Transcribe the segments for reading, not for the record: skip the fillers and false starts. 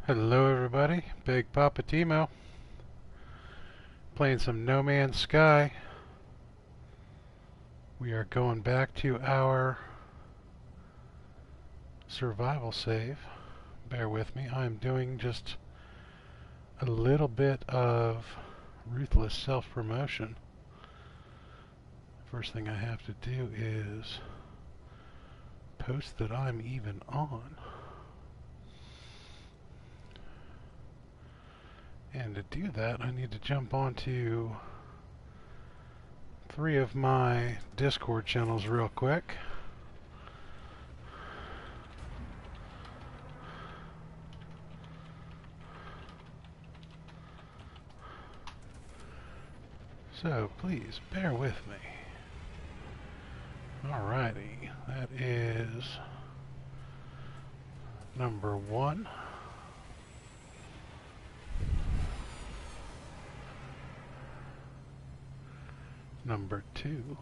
Hello everybody, Big Poppa T-Mo, playing some No Man's Sky. We are going back to our survival save. Bear with me, I'm doing just a little bit of ruthless self-promotion. First thing I have to do is post that I'm even on. And to do that, I need to jump onto 3 of my Discord channels real quick. So please bear with me. Alrighty, that is number 1. Number 2.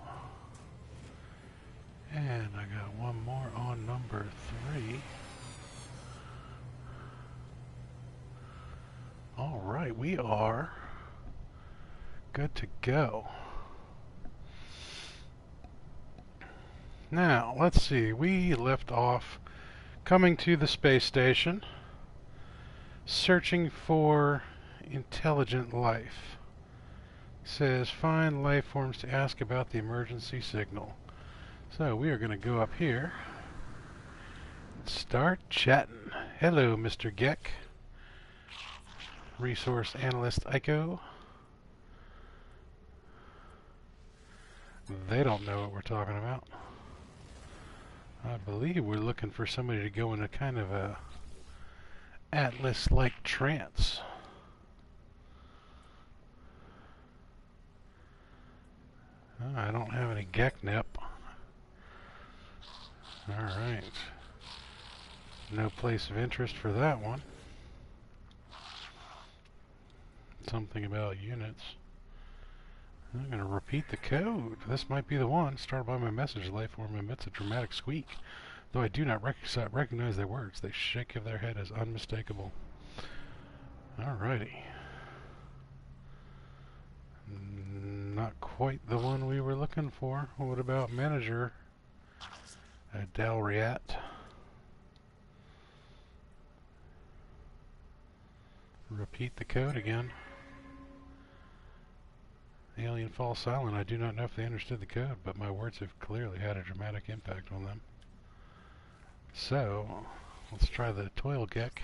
And I got one more on number 3. Alright, we are good to go. Now, let's see. We left off coming to the space station, searching for intelligent life. It says, find life forms to ask about the emergency signal. So we are going to go up here and start chatting. Hello, Mr. Geck. Resource Analyst Ico. They don't know what we're talking about. I believe we're looking for somebody to go into kind of a Atlas-like trance. I don't have any Geknep. Alright. No place of interest for that one. Something about units. I'm going to repeat the code. This might be the one. Started by my message. Life form emits a dramatic squeak. Though I do not recognize their words, they shake of their head as unmistakable. Alrighty. Not quite the one we were looking for. What about manager? Dalriat. Repeat the code again. Alien falls silent. I do not know if they understood the code, but my words have clearly had a dramatic impact on them. So, let's try the Toil Geck.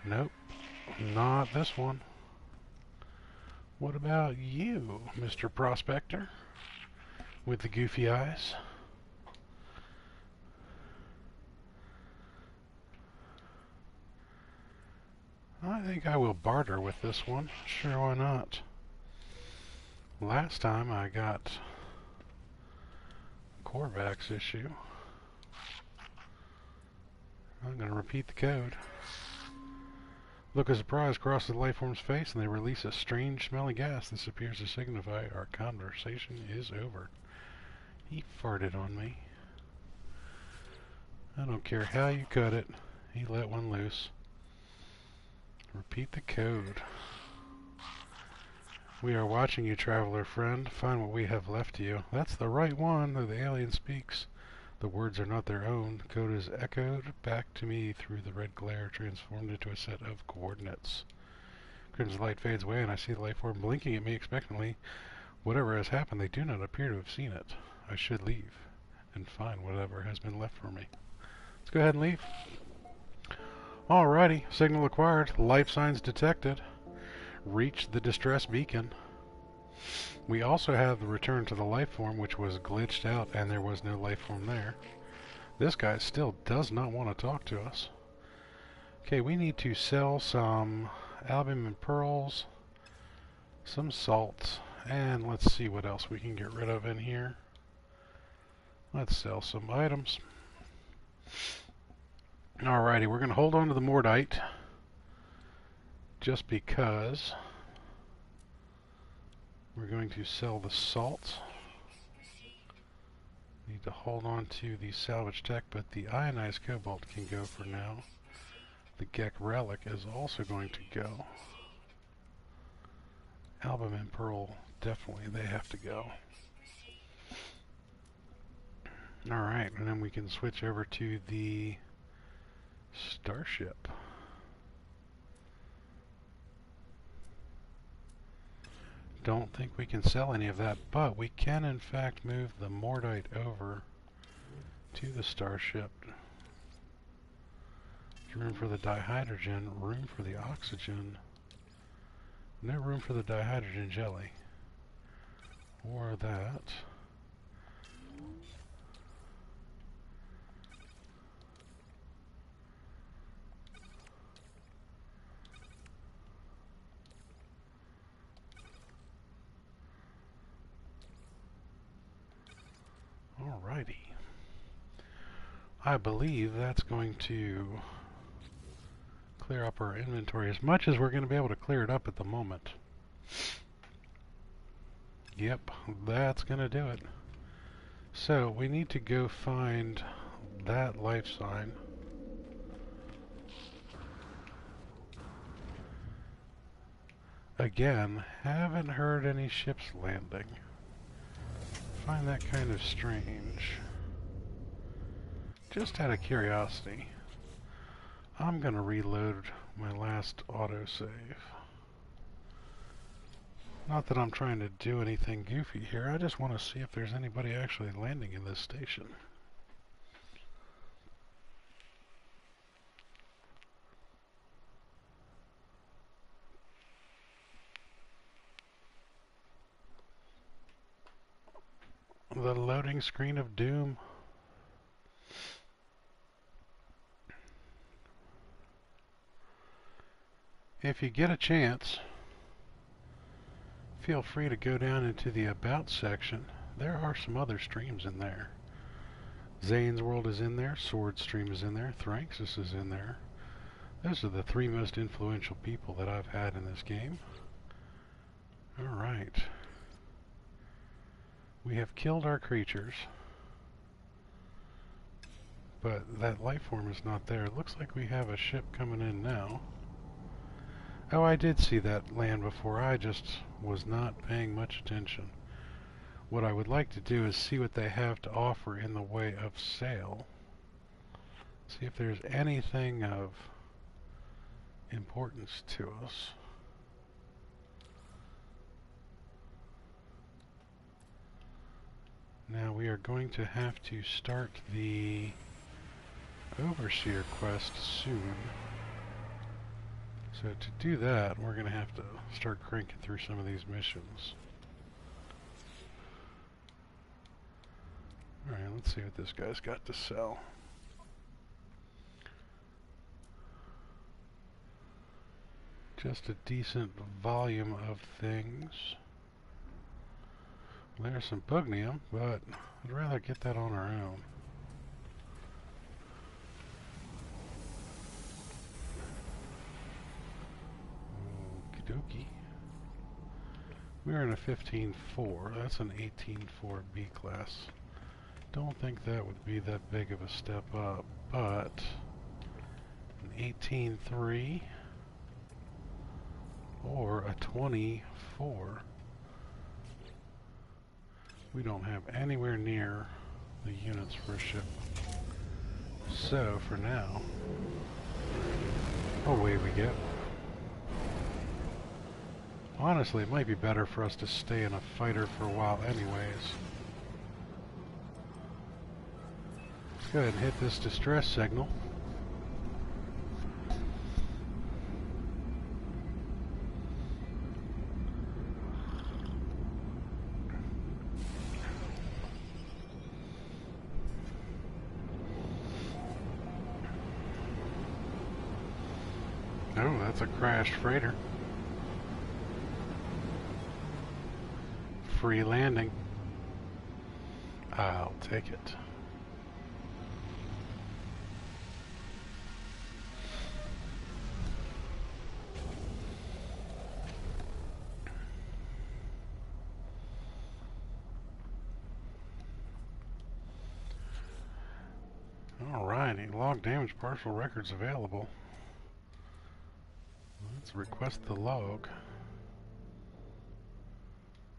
Nope, not this one. What about you, Mr. Prospector, with the goofy eyes? I think I will barter with this one. Sure, why not? Last time I got a Korvax issue. I'm going to repeat the code. Look of surprise crosses the lifeform's face and they release a strange smelling gas. This appears to signify our conversation is over. He farted on me. I don't care how you cut it. He let one loose. Repeat the code. We are watching you, traveler friend. Find what we have left you. That's the right one, though the alien speaks. The words are not their own. The code is echoed back to me through the red glare, transformed into a set of coordinates. Crimson light fades away, and I see the life form blinking at me expectantly. Whatever has happened, they do not appear to have seen it. I should leave and find whatever has been left for me. Let's go ahead and leave. Alrighty, signal acquired, life signs detected. Reach the distress beacon. We also have the return to the life form, which was glitched out and there was no life form there. This guy still does not want to talk to us. Okay, we need to sell some albumin pearls, some salt, and let's see what else we can get rid of in here. Let's sell some items. Alrighty, we're going to hold on to the Mordite just because. We're going to sell the salt. Need to hold on to the salvage tech, but the ionized cobalt can go for now. The Gek relic is also going to go. Album and Pearl, definitely they have to go. Alright, and then we can switch over to the starship. Don't think we can sell any of that, but we can in fact move the Mordite over to the starship. Room for the dihydrogen, room for the oxygen. No room for the dihydrogen jelly. Or that. Alrighty. I believe that's going to clear up our inventory as much as we're going to be able to clear it up at the moment. Yep, that's going to do it. So we need to go find that life sign. Again, haven't heard any ships landing. Find that kind of strange. Just out of curiosity, I'm going to reload my last autosave. Not that I'm trying to do anything goofy here, I just want to see if there's anybody actually landing in this station. The loading screen of doom. If you get a chance, feel free to go down into the About section. There are some other streams in there. Xaine's World is in there, Sword Stream is in there, Thranxes is in there. Those are the three most influential people that I've had in this game. Alright. We have killed our creatures, but that life form is not there. It looks like we have a ship coming in now. Oh, I did see that land before. I just was not paying much attention. What I would like to do is see what they have to offer in the way of sale. See if there's anything of importance to us. Now we are going to have to start the Overseer quest soon. So to do that, we're going to have to start cranking through some of these missions. Alright, let's see what this guy's got to sell. Just a decent volume of things. There's some pugnium, but I'd rather get that on our own. Okie dokie. We're in a 15.4. That's an 18.4 B class. Don't think that would be that big of a step up, but an 18.3 or a 24. We don't have anywhere near the units for a ship. So, for now, away we go. Honestly, it might be better for us to stay in a fighter for a while anyways. Let's go ahead and hit this distress signal. Oh, that's a crashed freighter. Free landing. I'll take it. Alrighty, log damage partial records available. Let's request the log.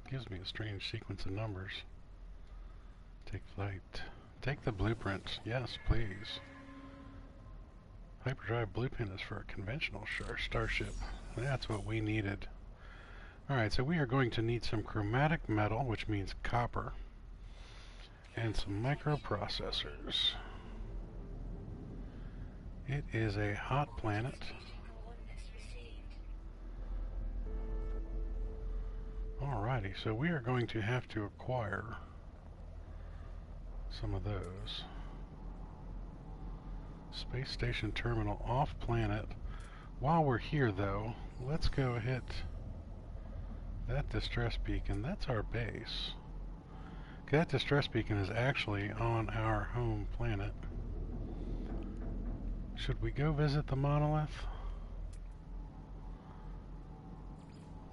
Gives me a strange sequence of numbers. Take flight. Take the blueprint. Yes, please. Hyperdrive blueprint is for a conventional starship. That's what we needed. Alright, so we are going to need some chromatic metal, which means copper, and some microprocessors. It is a hot planet. Alrighty, so we are going to have to acquire some of those. Space station terminal off planet. While we're here though, let's go hit that distress beacon. That's our base. That distress beacon is actually on our home planet. Should we go visit the monolith?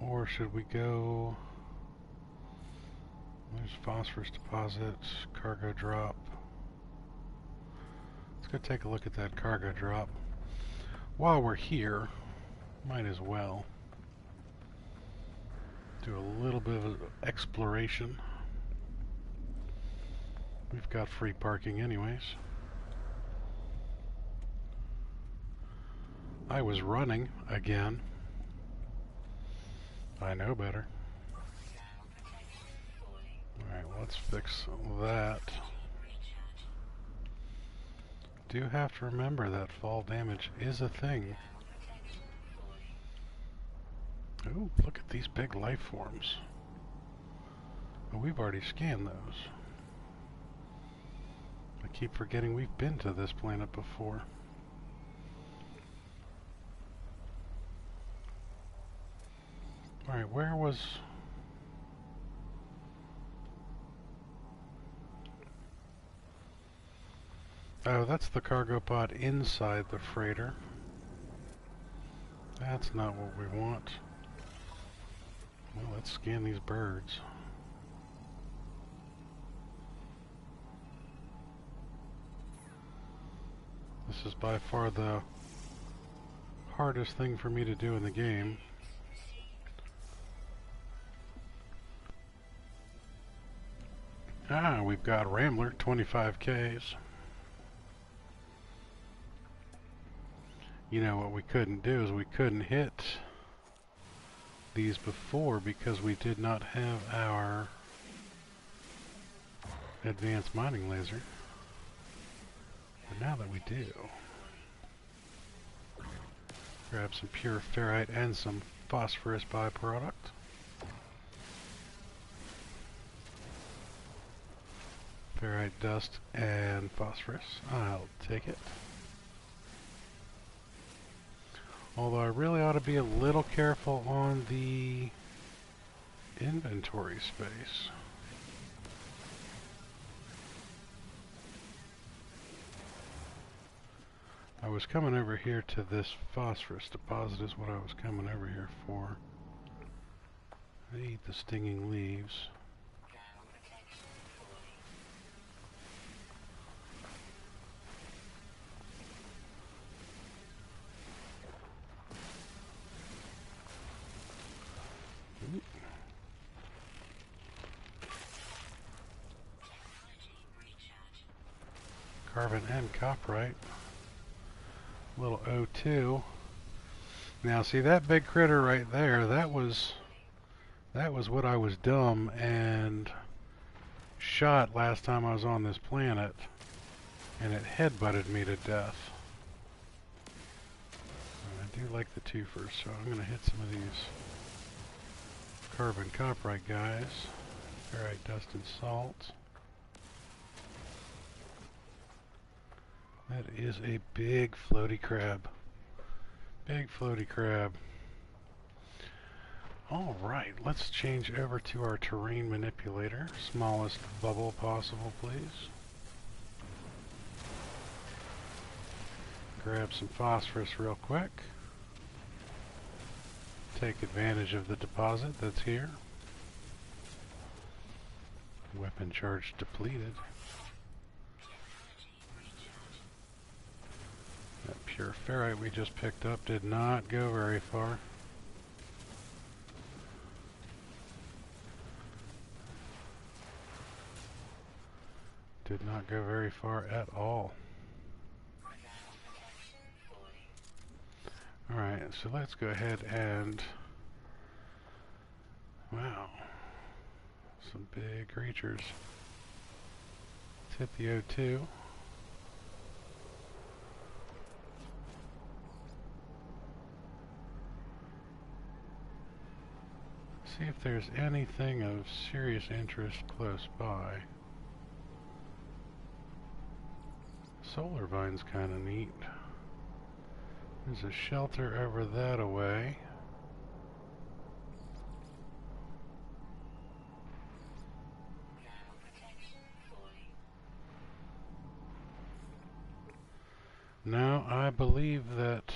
Or should we go... There's phosphorus deposits, cargo drop. Let's go take a look at that cargo drop. While we're here, might as well do a little bit of exploration. We've got free parking anyways. I was running again. I know better. Alright, let's fix that. Do have to remember that fall damage is a thing. Ooh, look at these big life forms. Oh, we've already scanned those. I keep forgetting we've been to this planet before. Alright, where was... Oh, that's the cargo pod inside the freighter. That's not what we want. Well, let's scan these birds. This is by far the hardest thing for me to do in the game. Ah, we've got Rambler, 25 Ks. You know what we couldn't do is we couldn't hit these before because we did not have our advanced mining laser. But now that we do, grab some pure ferrite and some phosphorus byproduct. Ferrite dust and phosphorus. I'll take it. Although I really ought to be a little careful on the inventory space. I was coming over here to this phosphorus deposit is what I was coming over here for. I eat the stinging leaves. Carbon and copperite. Little O2. Now see that big critter right there, that was what I was dumb and shot last time I was on this planet, and it headbutted me to death. And I do like the twofers, so I'm gonna hit some of these carbon copperite guys. Ferrite dust and salt. That is a big floaty crab. Big floaty crab. Alright, let's change over to our terrain manipulator. Smallest bubble possible, please. Grab some phosphorus real quick. Take advantage of the deposit that's here. Weapon charge depleted. pure ferrite we just picked up did not go very far. Did not go very far at all. Alright, so let's go ahead and... Wow. Some big creatures. Let's hit the O2. See if there's anything of serious interest close by. Solar vine's kind of neat. There's a shelter over that away. Now, I believe that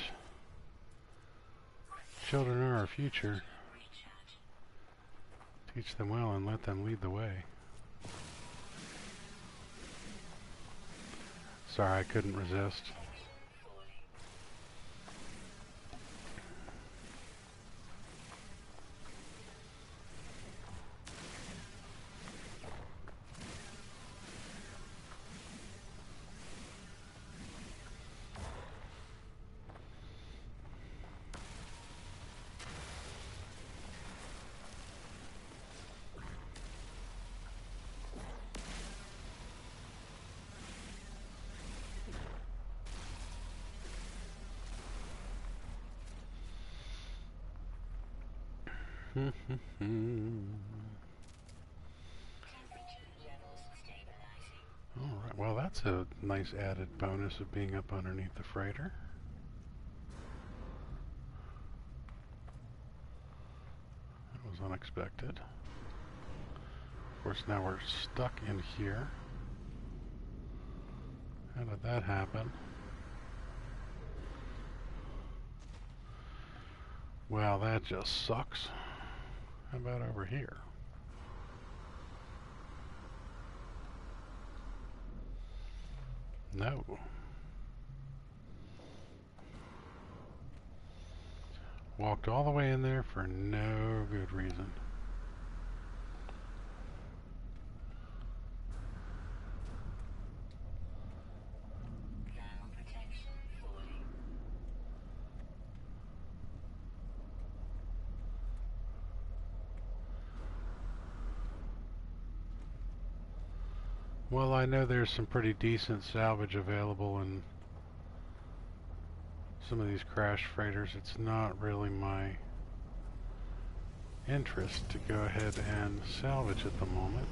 children are our future. Teach them well and let them lead the way. Sorry, I couldn't resist. Alright, well that's a nice added bonus of being up underneath the freighter. That was unexpected. Of course now we're stuck in here. How did that happen? Well, that just sucks. How about over here? No. Walked all the way in there for no good reason. Well, I know there's some pretty decent salvage available in some of these crash freighters. It's not really my interest to go ahead and salvage at the moment.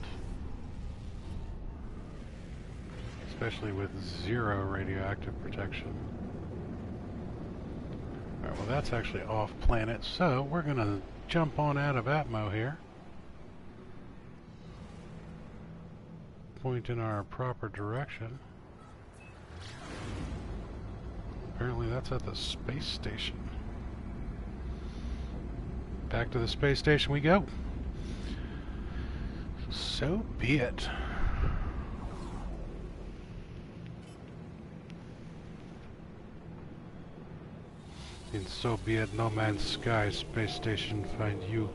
Especially with 0 radioactive protection. Alright, well that's actually off planet, so we're gonna jump on out of Atmo here. Point in our proper direction. Apparently that's at the space station. Back to the space station we go. So be it. And so be it, No Man's Sky space station find you.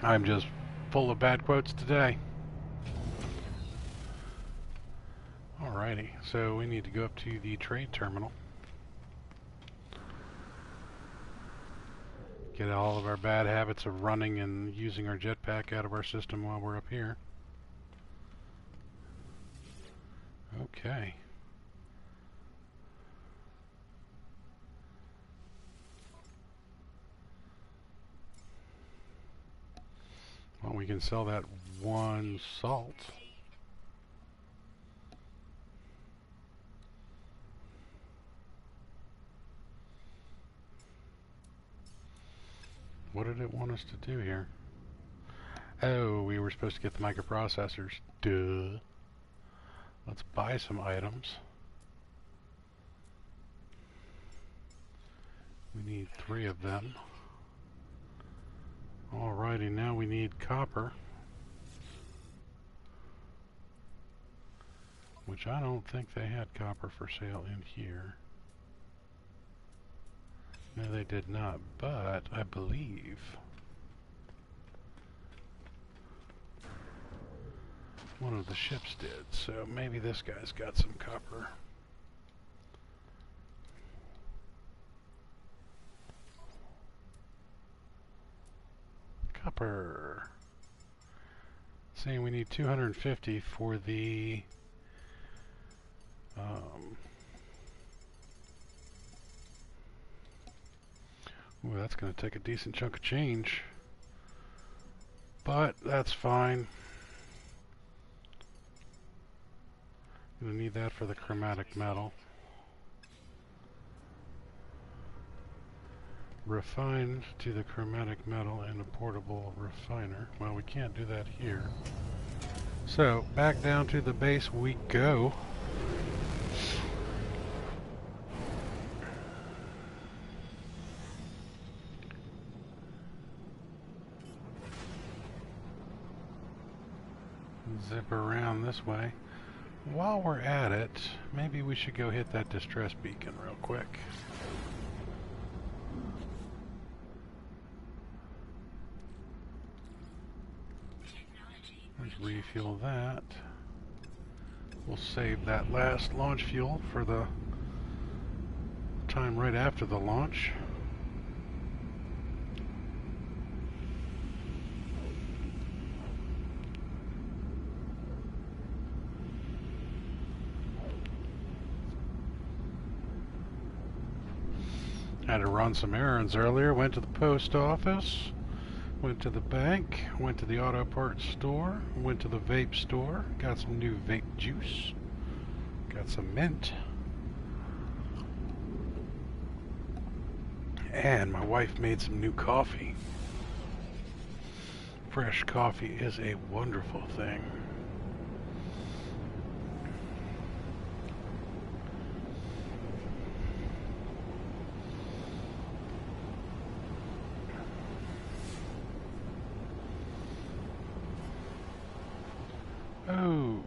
I'm just full of bad quotes today. Alrighty, so we need to go up to the trade terminal. Get all of our bad habits of running and using our jetpack out of our system while we're up here. Okay. Well, we can sell that 1 salt. What did it want us to do here? Oh, we were supposed to get the microprocessors. Duh. Let's buy some items. We need 3 of them. Alright. Alrighty, now we need copper. Which I don't think they had copper for sale in here. No, they did not, but I believe one of the ships did, so maybe this guy's got some copper. Copper. Saying we need 250 for the ooh, that's going to take a decent chunk of change, but that's fine. Going to need that for the chromatic metal. Refined to the chromatic metal in a portable refiner. Well, we can't do that here. So, back down to the base we go. Zip around this way. While we're at it, maybe we should go hit that distress beacon real quick. Let's refuel that. We'll save that last launch fuel for the time right after the launch. Had to run some errands earlier, went to the post office, went to the bank, went to the auto parts store, went to the vape store, got some new vape juice, got some mint, and my wife made some new coffee. Fresh coffee is a wonderful thing. Oh.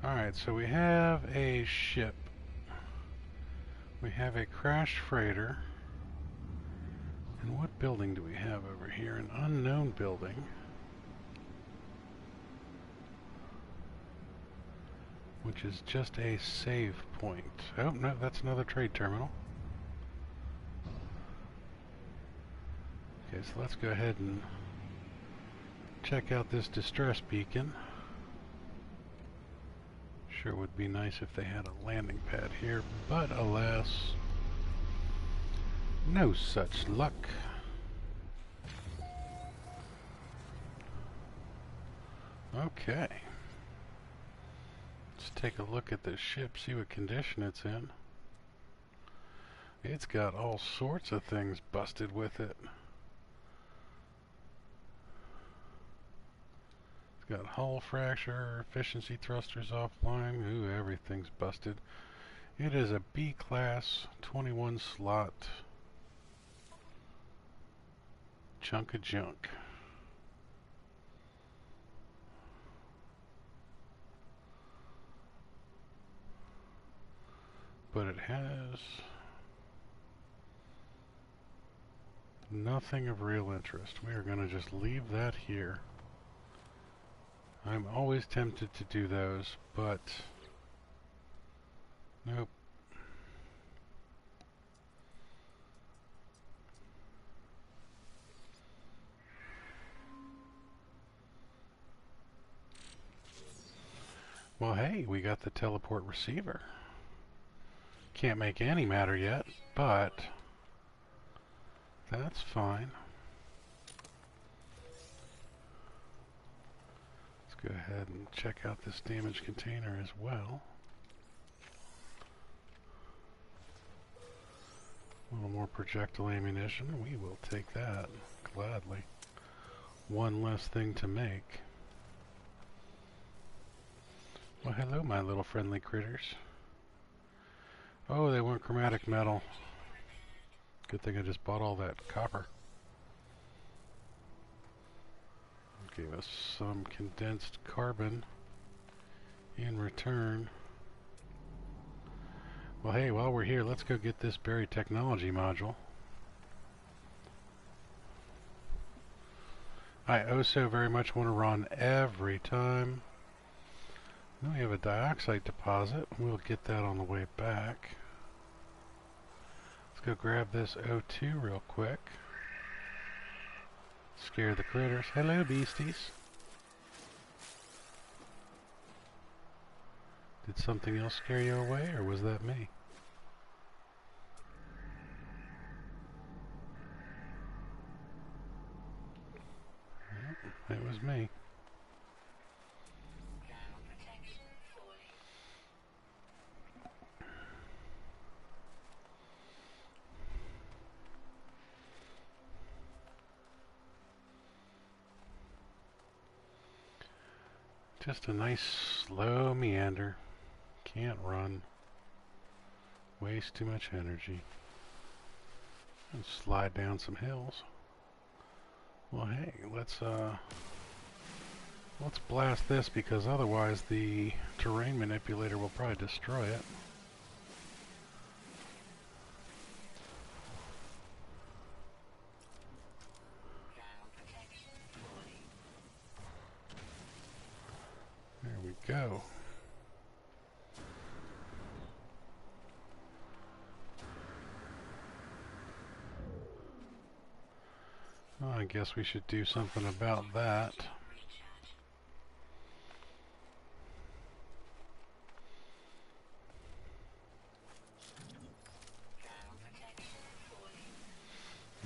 Alright, so we have a ship. We have a crashed freighter. And what building do we have over here? An unknown building. Which is just a save point. Oh, no, that's another trade terminal. Okay, so let's go ahead and check out this distress beacon. Sure would be nice if they had a landing pad here, but alas, no such luck. Okay. Let's take a look at this ship, see what condition it's in. It's got all sorts of things busted with it. It's got hull fracture, efficiency thrusters offline. Ooh, everything's busted. It is a B-class 21 slot chunk of junk. But it has nothing of real interest. We are going to just leave that here. I'm always tempted to do those, but nope. Well, hey, we got the teleport receiver. Can't make any matter yet, but that's fine. Go ahead and check out this damaged container as well. A little more projectile ammunition. We will take that gladly. One less thing to make. Well, hello, my little friendly critters. Oh, they want chromatic metal. Good thing I just bought all that copper. Gave us some condensed carbon in return. Well, hey, while we're here, let's go get this buried technology module. I oh so very much want to run every time. Then we have a dioxide deposit. We'll get that on the way back. Let's go grab this O2 real quick. Scare the critters. Hello, beasties. Did something else scare you away, or was that me? It was me. Just a nice slow meander. Can't run. Waste too much energy. And slide down some hills. Well, hey, let's blast this, because otherwise the terrain manipulator will probably destroy it. There we go. Well, I guess we should do something about that.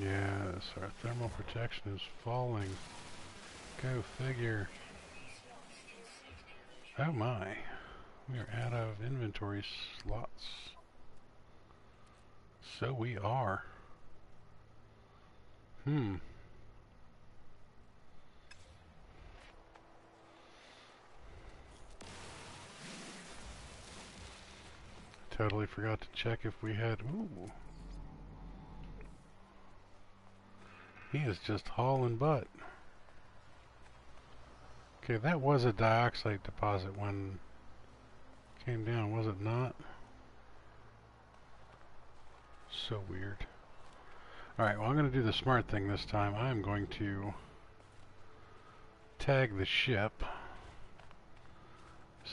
Yes, our thermal protection is falling. Go figure. Oh my, we are out of inventory slots. So we are. Totally forgot to check if we had... Ooh. He is just hauling butt. Okay, that was a dioxide deposit when it came down, was it not? So weird. Alright, well, I'm going to do the smart thing this time. I'm going to tag the ship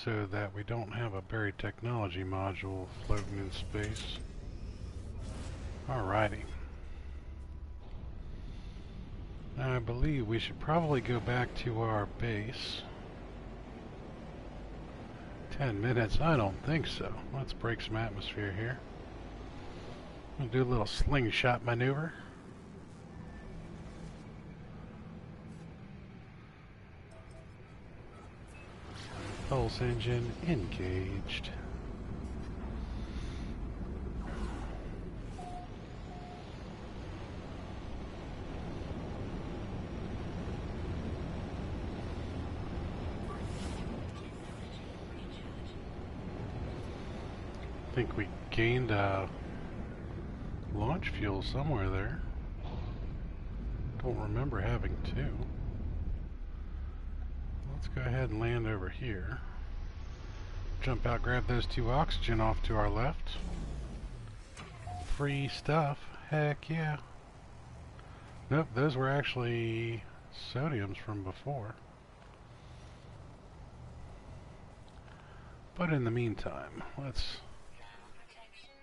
so that we don't have a buried technology module floating in space. Alrighty. I believe we should probably go back to our base. 10 minutes? I don't think so. Let's break some atmosphere here. We'll do a little slingshot maneuver. Pulse engine engaged. I think we gained launch fuel somewhere there. Don't remember having to. Let's go ahead and land over here. Jump out, grab those 2 oxygen off to our left. Free stuff. Heck yeah. Nope, those were actually sodiums from before. But in the meantime, let's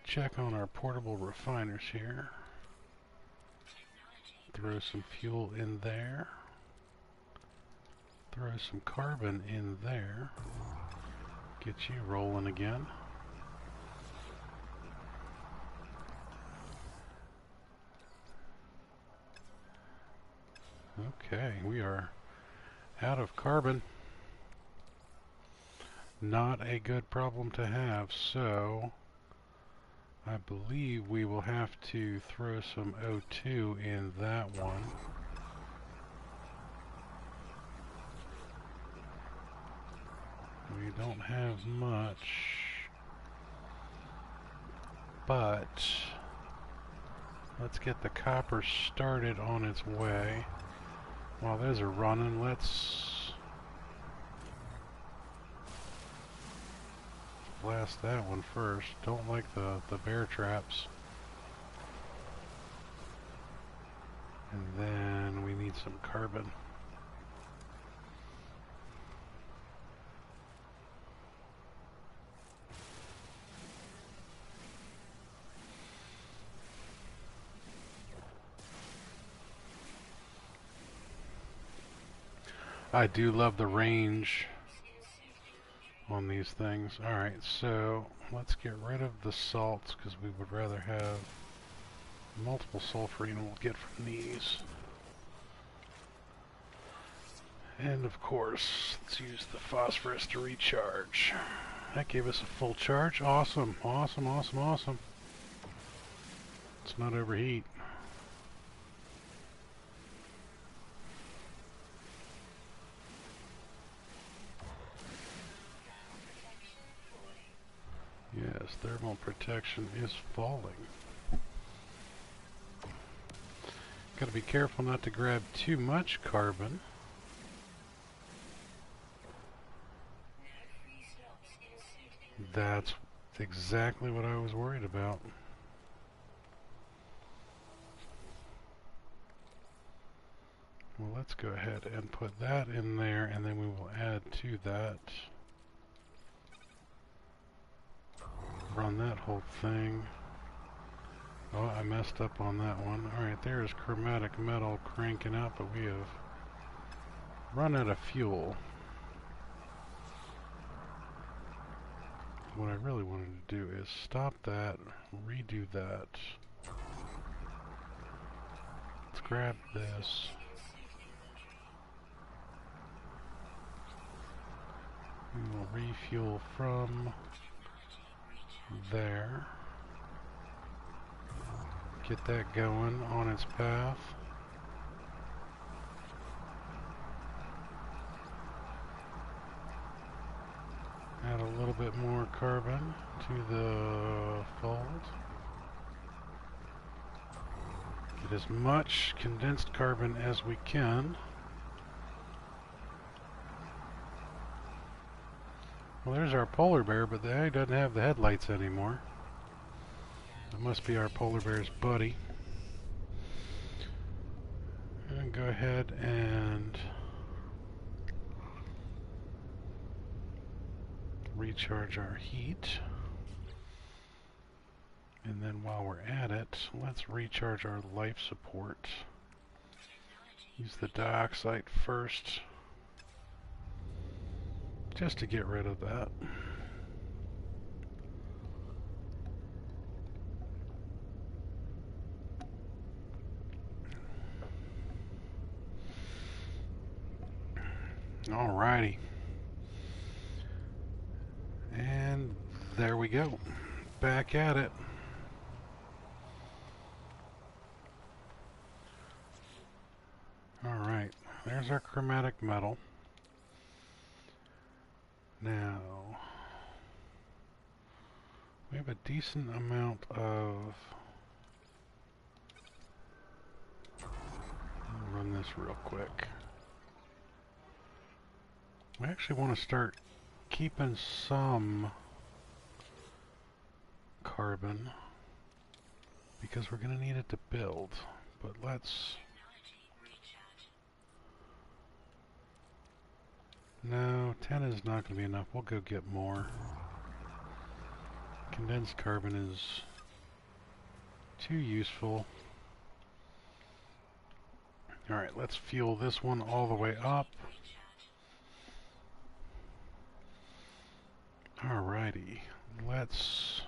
check on our portable refiners here. Throw some fuel in there. Throw some carbon in there. Get you rolling again. Okay, we are out of carbon. Not a good problem to have, so I believe we will have to throw some O2 in that one. We don't have much, but let's get the copper started on its way. While those are running, let's blast that one first. Don't like the bear traps. And then we need some carbon. I do love the range on these things. Alright, so let's get rid of the salts because we would rather have multiple sulfurine we'll get from these. And of course, let's use the phosphorus to recharge. That gave us a full charge. Awesome, awesome, awesome, awesome. Let's not overheat. Yes, thermal protection is falling. Gotta be careful not to grab too much carbon. That's exactly what I was worried about. Well, let's go ahead and put that in there, and then we will add to that. Run that whole thing. Oh, I messed up on that one. Alright, there's chromatic metal cranking out, but we have run out of fuel. What I really wanted to do is stop that, redo that. Let's grab this. We will refuel from there. Get that going on its path. Add a little bit more carbon to the fold. Get as much condensed carbon as we can. Well, there's our polar bear, but he doesn't have the headlights anymore. It must be our polar bear's buddy. And go ahead and recharge our heat. And then while we're at it, let's recharge our life support. Use the dioxide first, just to get rid of that. Alrighty. And there we go. Back at it. Alright, there's our chromatic metal. Now, we have a decent amount of... I'll run this real quick. We actually want to start keeping some carbon because we're going to need it to build. But let's... No, 10 is not going to be enough. We'll go get more. Condensed carbon is too useful. Alright, let's fuel this one all the way up. Alrighty, let's...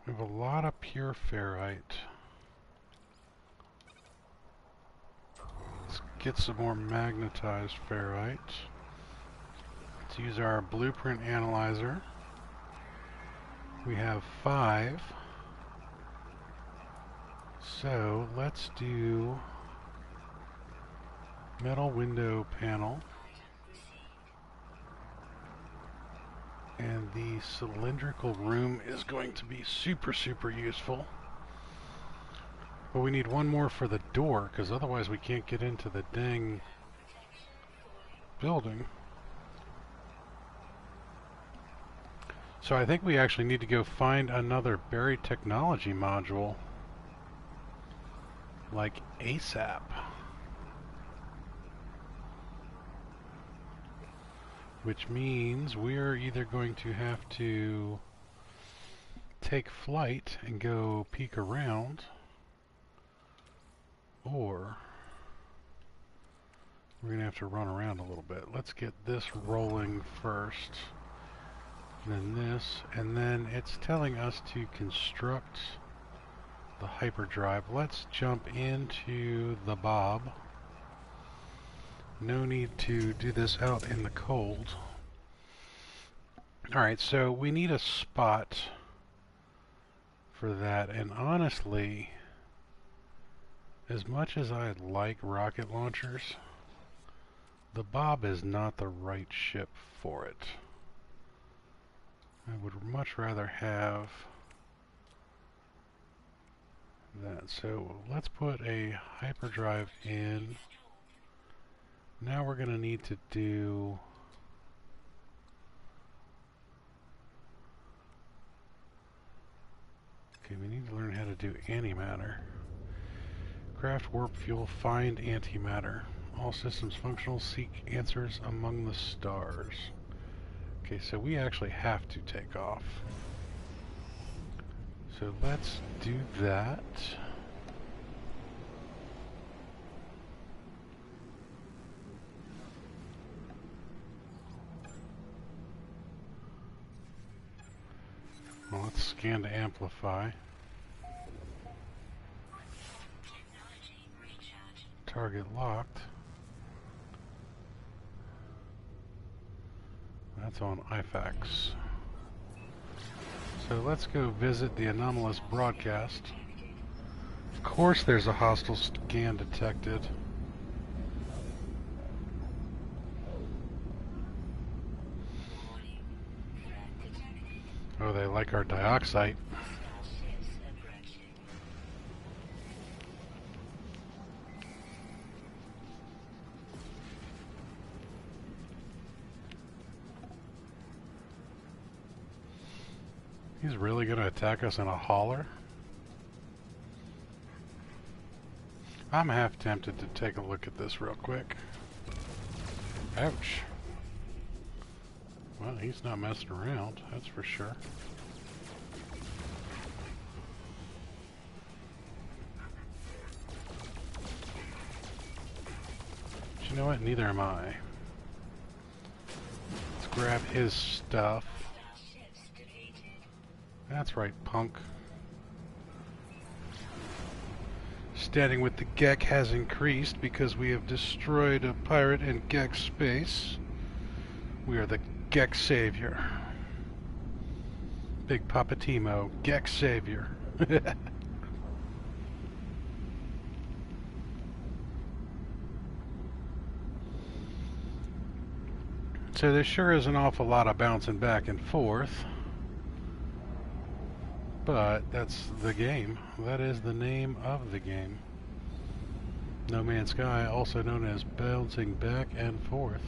We have a lot of pure ferrite. Let's get some more magnetized ferrite. Let's use our blueprint analyzer. We have 5. So let's do metal window panel. And the cylindrical room is going to be super, super useful. But we need one more for the door, because otherwise we can't get into the dang building. So I think we actually need to go find another buried technology module, like ASAP. Which means we're either going to have to take flight and go peek around, or we're going to have to run around a little bit. Let's get this rolling first, then this, and then it's telling us to construct the hyperdrive. Let's jump into the Bob. No need to do this out in the cold. Alright, so we need a spot for that, and honestly, as much as I like rocket launchers, the Bob is not the right ship for it. I would much rather have that. So let's put a hyperdrive in. Now we're going to need to do we need to learn how to do antimatter. Craft warp fuel, find antimatter. All systems functional, seek answers among the stars. Okay, so we actually have to take off. So let's do that. Well, let's scan to amplify. Target locked. That's on IFAX. So let's go visit the anomalous broadcast. Of course there's a hostile scan detected. Oh, they like our dioxide. He's really going to attack us in a hauler? I'm half tempted to take a look at this real quick. Ouch. Well, he's not messing around, that's for sure. But you know what? Neither am I. Let's grab his stuff. That's right, punk. Standing with the Gek has increased because we have destroyed a pirate in Gek space. We are the Gek Savior. Big Poppa T-Mo, Gek Savior. So there sure is an awful lot of bouncing back and forth. But that's the game. That is the name of the game. No Man's Sky, also known as bouncing back and forth.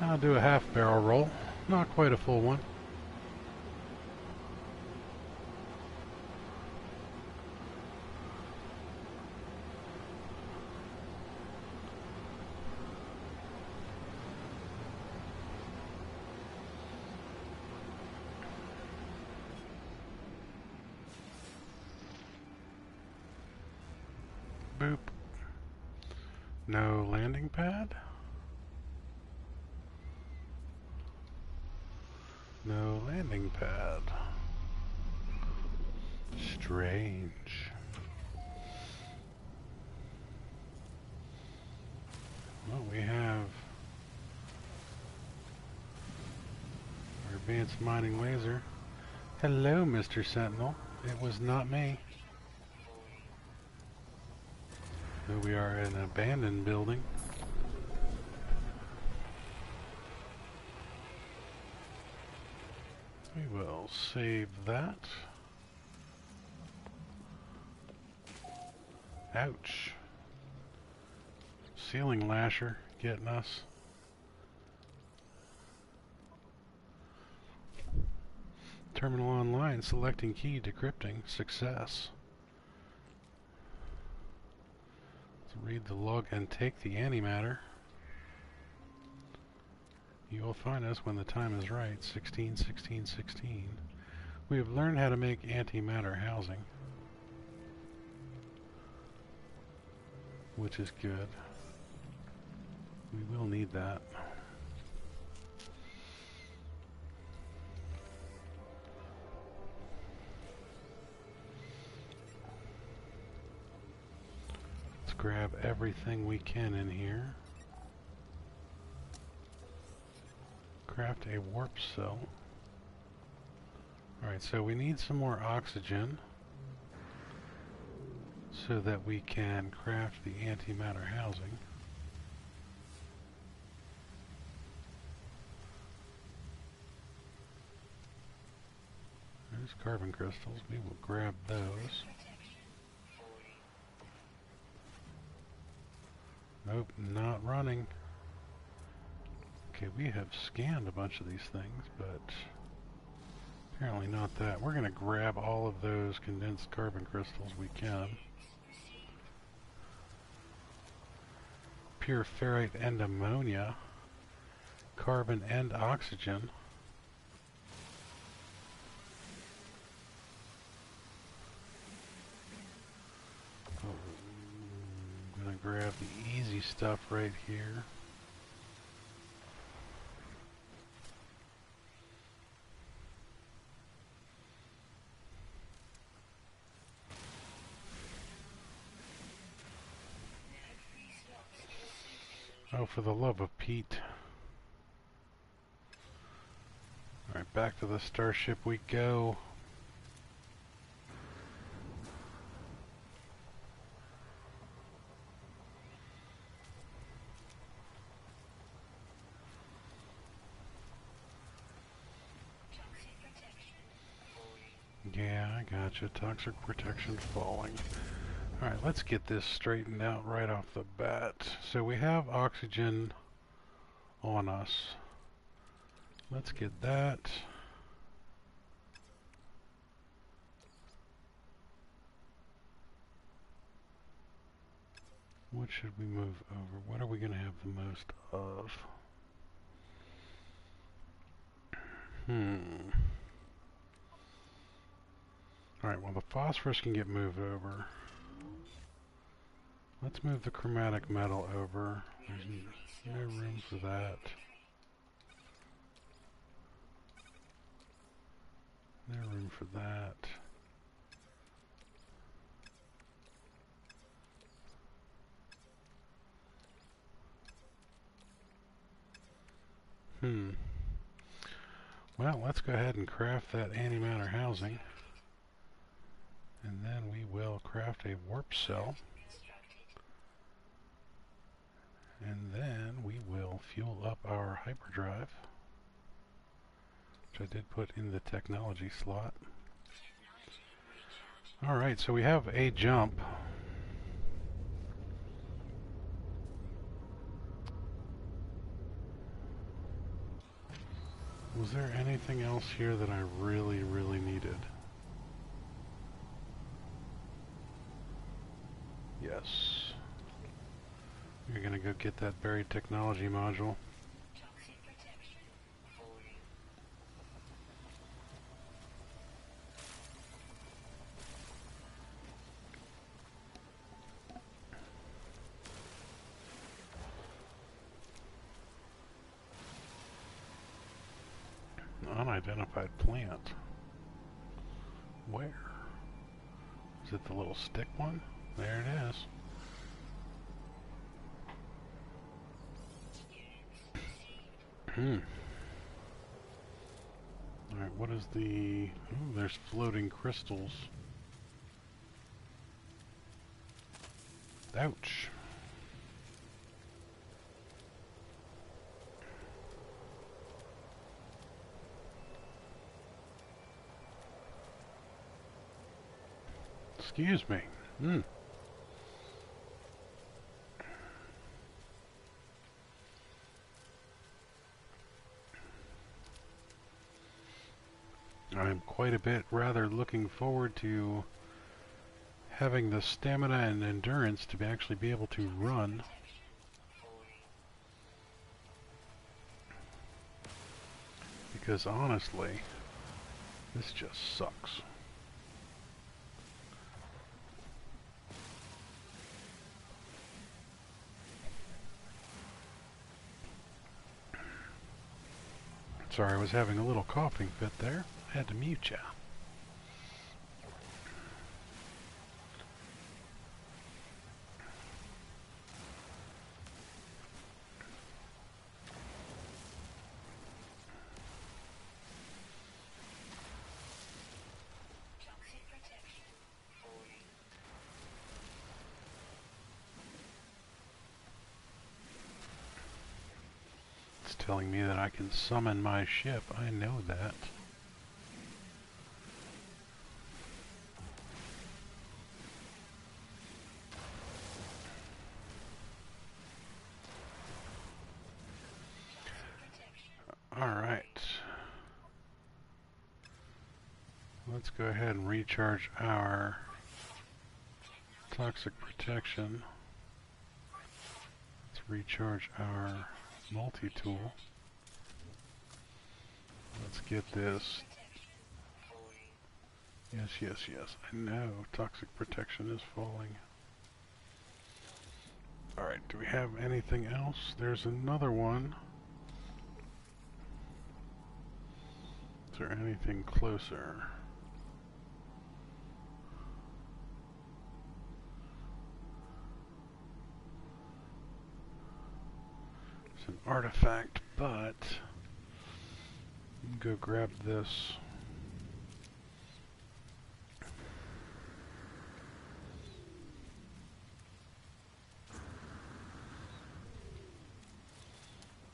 I'll do a half barrel roll, not quite a full one. Boop. No landing pad. No landing pad. Strange. Well, we have our advanced mining laser. Hello, Mr. Sentinel. It was not me. We are in an abandoned building. We will save that. Ouch. Ceiling lasher getting us. Terminal online, selecting key, decrypting, success. Let's read the log and take the antimatter. You will find us when the time is right, 16, 16, 16. We have learned how to make antimatter housing, which is good. We will need that. Let's grab everything we can in here. Craft a warp cell. Alright, so we need some more oxygen so that we can craft the antimatter housing. There's carbon crystals. We will grab those. Nope, not running. Okay, we have scanned a bunch of these things, but apparently not that. We're going to grab all of those condensed carbon crystals we can. Pure ferrite and ammonia. Carbon and oxygen. I'm going to grab the easy stuff right here. Oh, for the love of Pete. Alright, back to the starship we go. Yeah, I gotcha. Toxic protection falling. Alright, let's get this straightened out right off the bat. So we have oxygen on us. Let's get that. What should we move over? What are we going to have the most of? Alright, well the phosphorus can get moved over. Let's move the chromatic metal over. There's no room for that. No room for that. Well, let's go ahead and craft that antimatter housing. And then we will craft a warp cell. And then we will fuel up our hyperdrive, which I did put in the technology slot. Alright, so we have a jump. Was there anything else here that I really, really needed? Yes. You're gonna go get that buried technology module. Unidentified plant. Where? Is it the little stick one? There it is. Alright, what is the... Ooh, there's floating crystals. Ouch. Excuse me. I'm quite a bit rather looking forward to having the stamina and endurance to actually be able to run. Because honestly, this just sucks. Sorry, I was having a little coughing fit there. I had to mute ya. It's telling me that I can summon my ship. I know that. Alright. Let's go ahead and recharge our toxic protection. Let's recharge our multi-tool. Let's get this. Yes, yes, yes. I know toxic protection is falling. Alright, do we have anything else? There's another one. Is there anything closer? It's an artifact, but go grab this.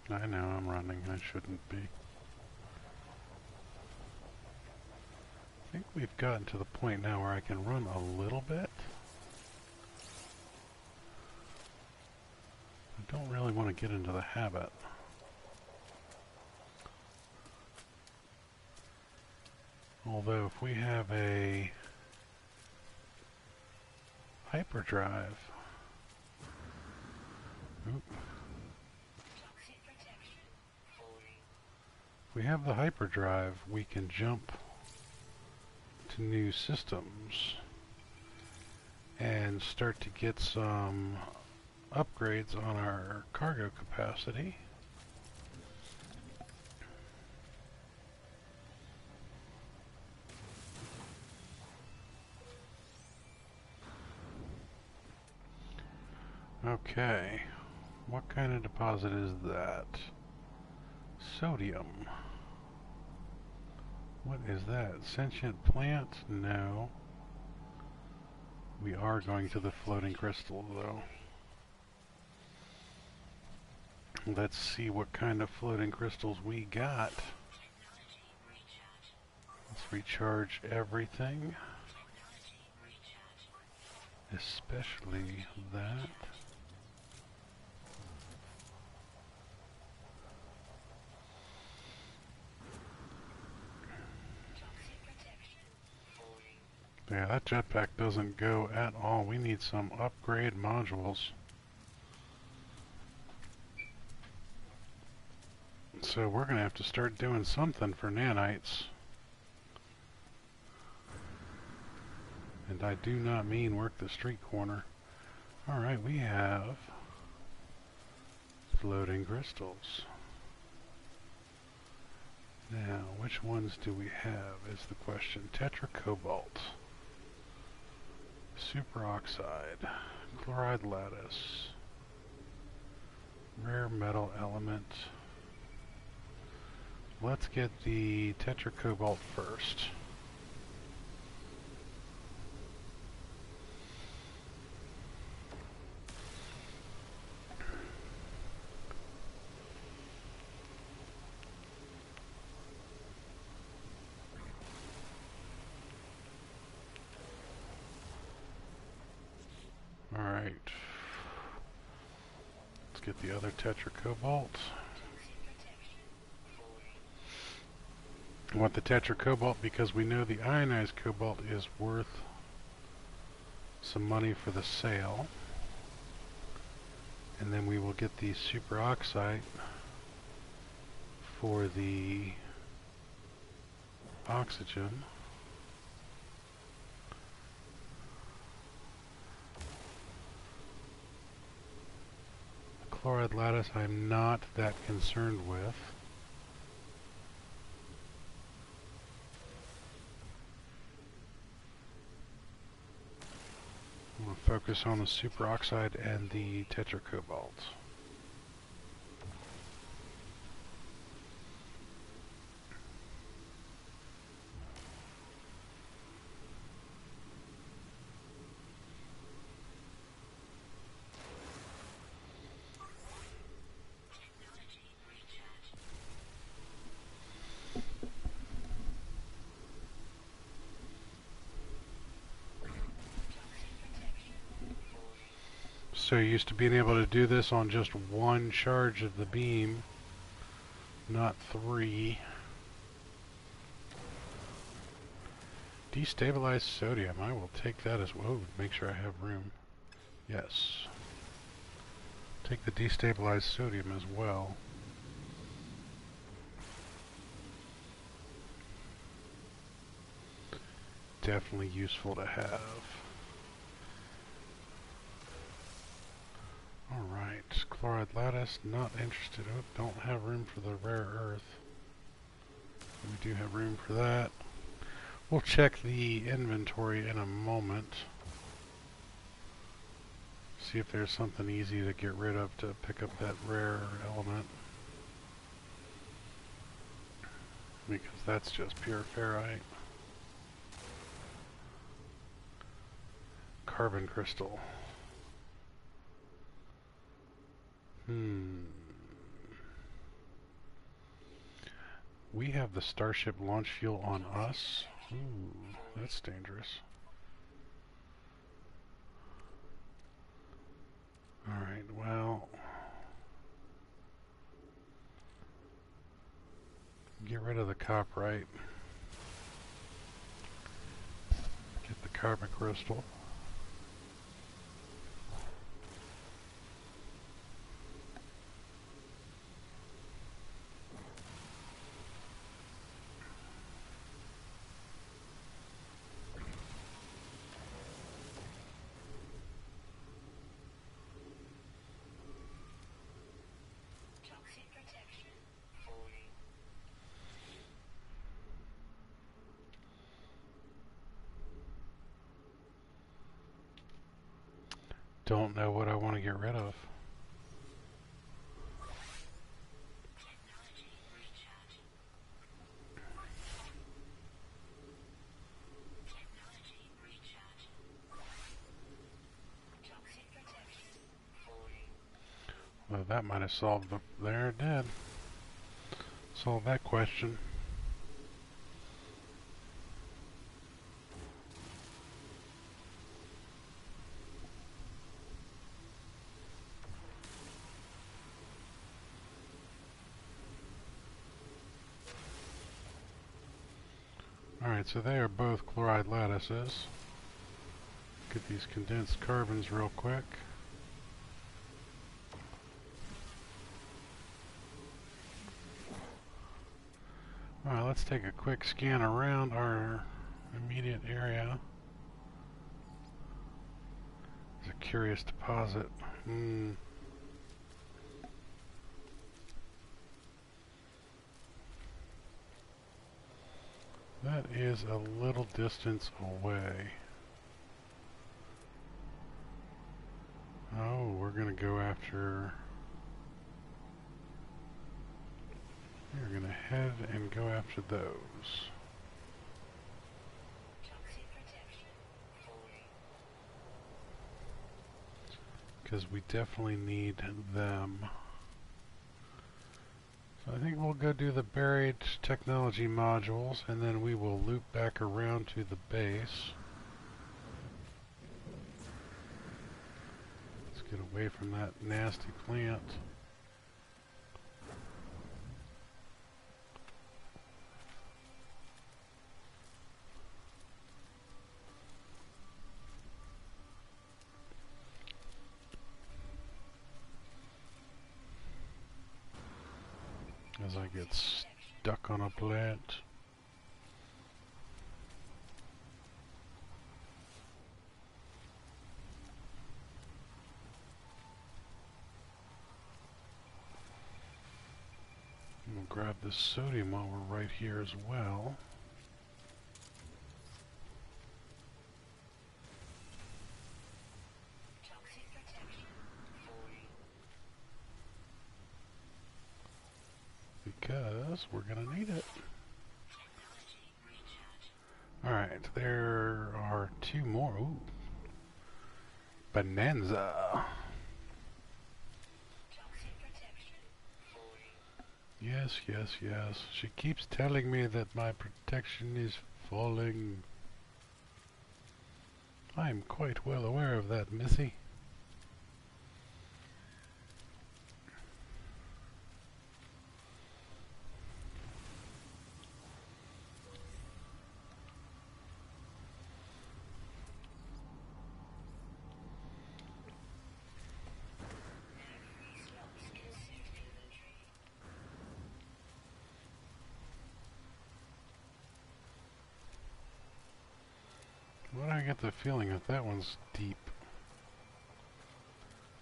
I know I'm running. I shouldn't be. I think we've gotten to the point now where I can run a little bit. I don't really want to get into the habit. Although if we have a hyperdrive, if we have the hyperdrive, we can jump to new systems and start to get some upgrades on our cargo capacity. Okay, what kind of deposit is that? Sodium. What is that? Sentient plant? No. We are going to the floating crystal though. Let's see what kind of floating crystals we got. Let's recharge everything. Especially that. Yeah, that jetpack doesn't go at all. We need some upgrade modules. So we're going to have to start doing something for nanites. And I do not mean work the street corner. Alright, we have floating crystals. Now, which ones do we have is the question. Tetracobalt, superoxide, chloride lattice, rare metal element. Let's get the tetracobalt first. get the other tetracobalt. I want the tetracobalt because we know the ionized cobalt is worth some money for the sale. And then we will get the superoxide for the oxygen. The chloride lattice I'm not that concerned with. I'm going to focus on the superoxide and the tetracobalt. So used to being able to do this on just one charge of the beam, not 3. Destabilized sodium, I will take that as well. Make sure I have room. Yes. Take the destabilized sodium as well. Definitely useful to have. Alright, chloride lattice, not interested. Oh, don't have room for the rare earth. We do have room for that. We'll check the inventory in a moment. See if there's something easy to get rid of to pick up that rare element. Because that's just pure ferrite. Carbon crystal. We have the Starship launch fuel on us. Ooh, that's dangerous. Alright, well... get rid of the copperite. Get the carbon crystal. Don't know what I want to get rid of. Well, that might have solved the... There it did. Solved that question. Alright, so they are both chloride lattices. Get these condensed carbons real quick. Alright, let's take a quick scan around our immediate area. It's a curious deposit. That is a little distance away. Oh, we're gonna go after... We're gonna head and go after those. Because we definitely need them. So I think we'll go do the buried technology modules, and then we will loop back around to the base. Let's Get away from that nasty plant. As I get stuck on a plant. We'll grab this sodium while we're right here as well. Because we're gonna need it. Alright, there are two more. Ooh. Bonanza. Yes, yes, yes. She keeps telling me that my protection is falling. I'm quite well aware of that, Missy. Why do I get the feeling that that one's deep?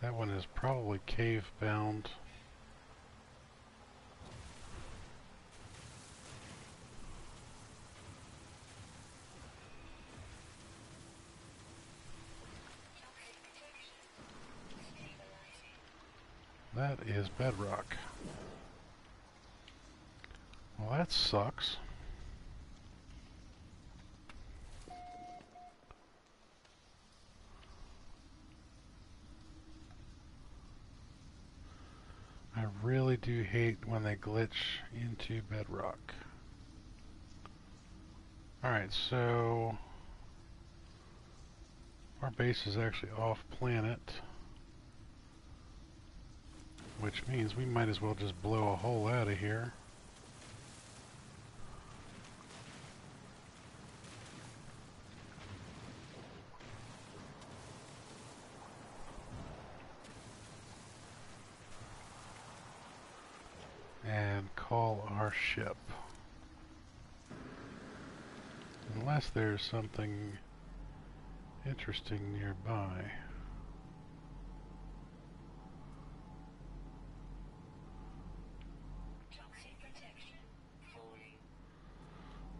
That one is probably cave bound. That is bedrock. Well, that sucks. I really do hate when they glitch into bedrock. Alright, so our base is actually off planet, which means we might as well just blow a hole out of here. And call our ship. Unless there's something interesting nearby.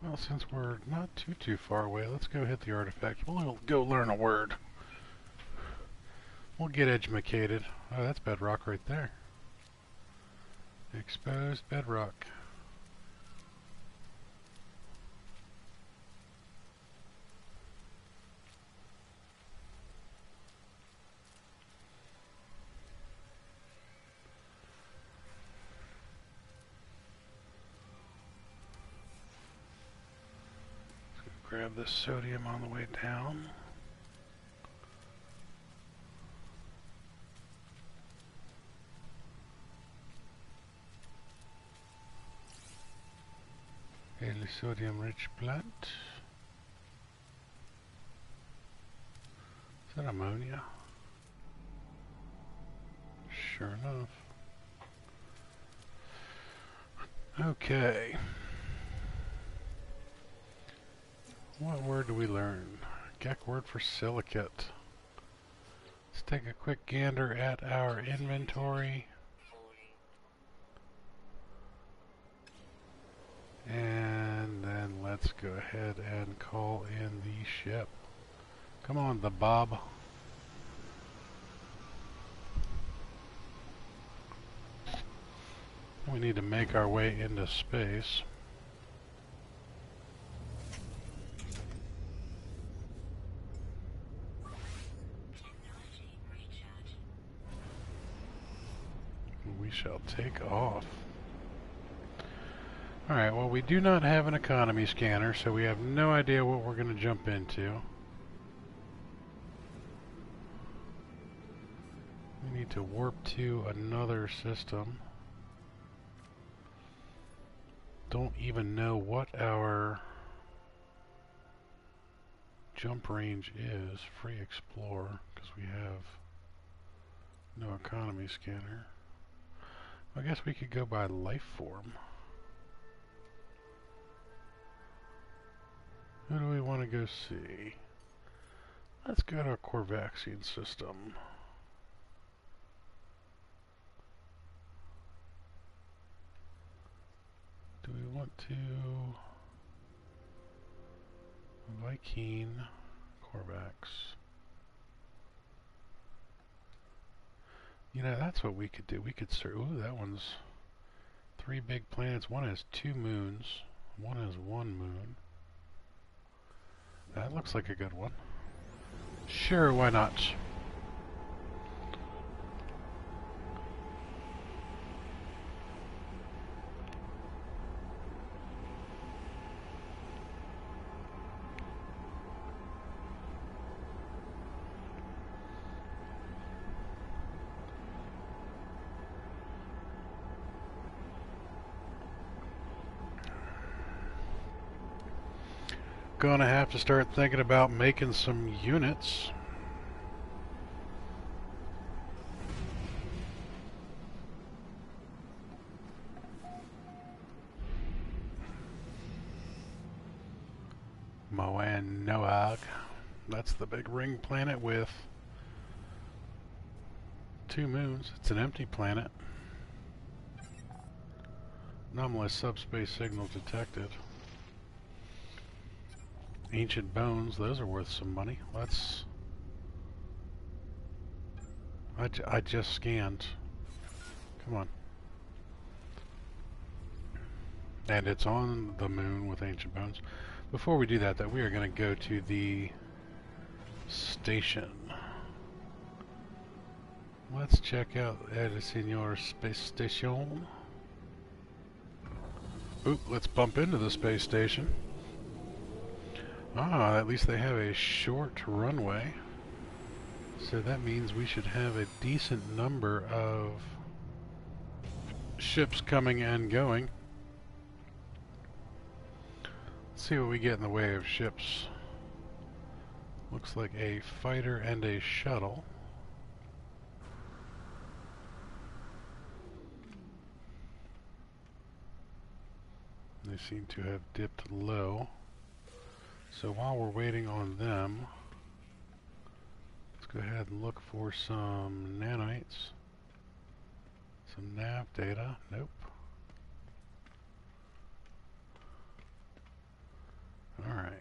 Well, since we're not too far away, let's go hit the artifact. We'll go learn a word. We'll get educated. Oh, that's bedrock right there. Exposed bedrock. Grab this sodium on the way down. A sodium rich plant. Is that ammonia? Sure enough. Okay. What word do we learn? Gek word for silicate. Let's take a quick gander at our inventory. And then let's go ahead and call in the ship. Come on, the Bob. We need to make our way into space. We shall take off. Alright, well, we do not have an economy scanner, so we have no idea what we're going to jump into. need to warp to another system. Don't even know what our jump range is. Free explore, because we have no economy scanner. I guess we could go by life form. Who do we want to go see? Let's go to a Corvaxian system. Do we want to Viking Corvax? You know, that's what we could do. We could ooh, that one's 3 big planets. One has 2 moons. One has 1 moon. That looks like a good one. Sure, why not? Gonna have to start thinking about making some units. Moan Noag. That's the big ring planet with 2 moons. It's an empty planet. Anomalous subspace signal detected. Ancient bones, those are worth some money. Let's... I just scanned. Come on. And it's on the moon with ancient bones. Before we do that, though, we are going to go to the station. Let's check out El Señor Space Station. Oop, let's bump into the space station. Ah, at least they have a short runway. So that means we should have a decent number of ships coming and going. Let's see what we get in the way of ships. Looks like a fighter and a shuttle. They seem to have dipped low. So while we're waiting on them, let's go ahead and look for some nanites. Some nav data. Nope. Alright.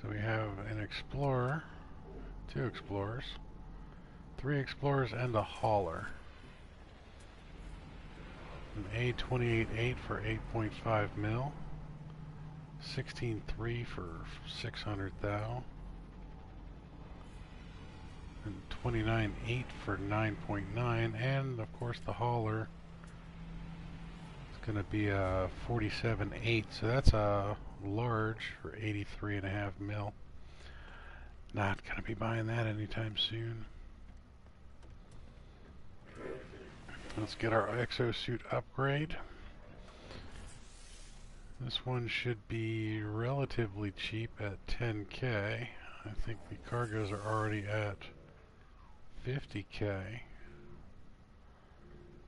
So we have an explorer, 2 explorers, 3 explorers, and a hauler. An A28-8 for 8.5 mil. 16.3 for 600 thou. And 29.8 for 9.9. And of course the hauler is going to be a 47.8. So that's a large for 83.5 mil. Not going to be buying that anytime soon. Let's get our exosuit upgrade. This one should be relatively cheap at 10K. I think the cargoes are already at 50K.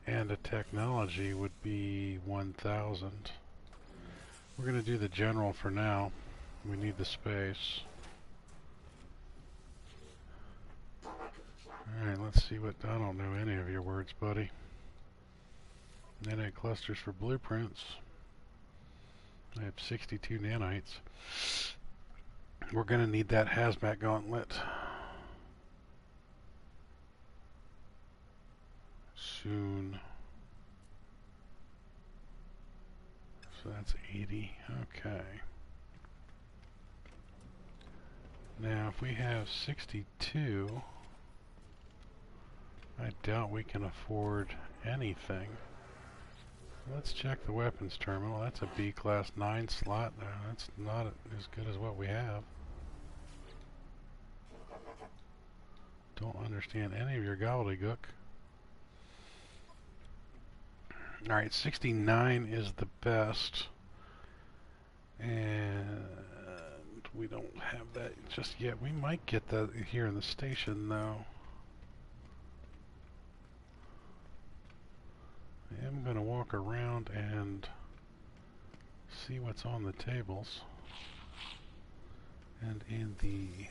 And a technology would be 1,000. We're going to do the general for now. We need the space. Alright, let's see what... I don't know any of your words, buddy. Nanite clusters for blueprints. I have 62 nanites. We're going to need that hazmat gauntlet soon. So that's 80. Okay. Now if we have 62, I doubt we can afford anything. Let's check the weapons terminal. That's a B class 9 slot. That's not as good as what we have. Don't understand any of your gobbledygook. Alright, 69 is the best. And we don't have that just yet. We might get that here in the station, though. I am going to walk around and see what's on the tables and in the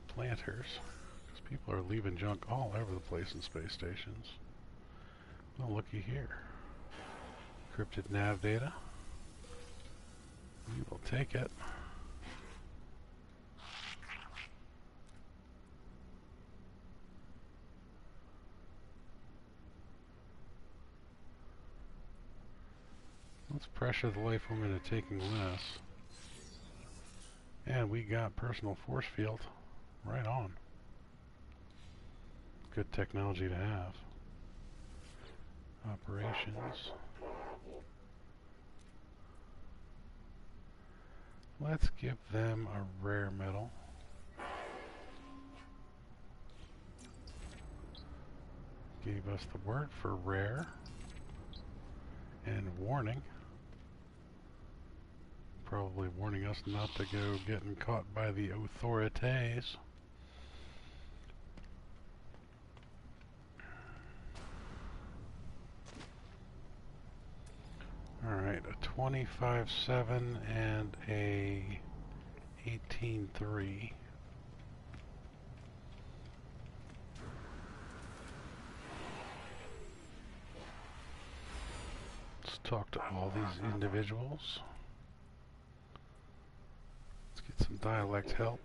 planters, because people are leaving junk all over the place in space stations. Well, looky here. Encrypted nav data. We will take it. Let's pressure the life form into taking less. And we got personal force field. Right on. Good technology to have. Operations. Let's give them a rare metal. Gave us the word for rare. And warning. Probably warning us not to go getting caught by the authorities. Alright, a 25.7 and a 18.3. Let's talk to all these individuals. Let's get some dialect help.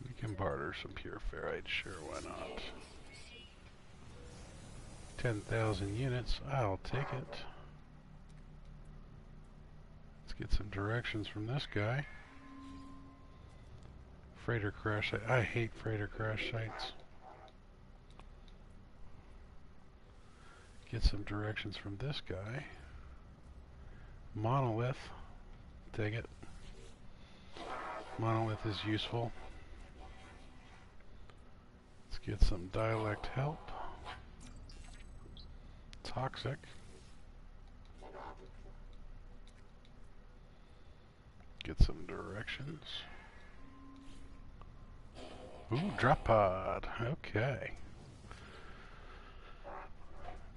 We can barter some pure ferrite, sure, why not? 10,000 units, I'll take it. Let's get some directions from this guy. Freighter crash site. I hate freighter crash sites. Get some directions from this guy. Monolith. Take it. Monolith is useful. Let's get some dialect help. Toxic. Get some directions. Ooh, drop pod. Okay.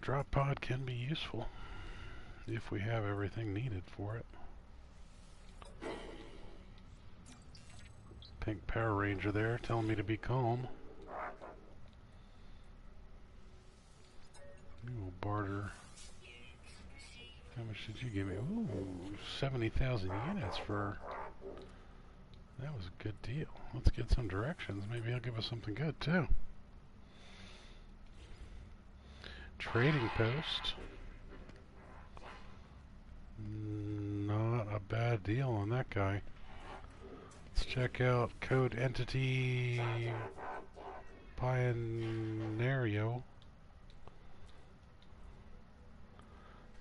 Drop pod can be useful if we have everything needed for it. Pink Power Ranger there telling me to be calm. We will barter. How much did you give me? Ooh, 70,000 units for... That was a good deal. Let's get some directions. Maybe he'll give us something good, too. Trading post. Not a bad deal on that guy. Let's check out Code Entity Pioneerio.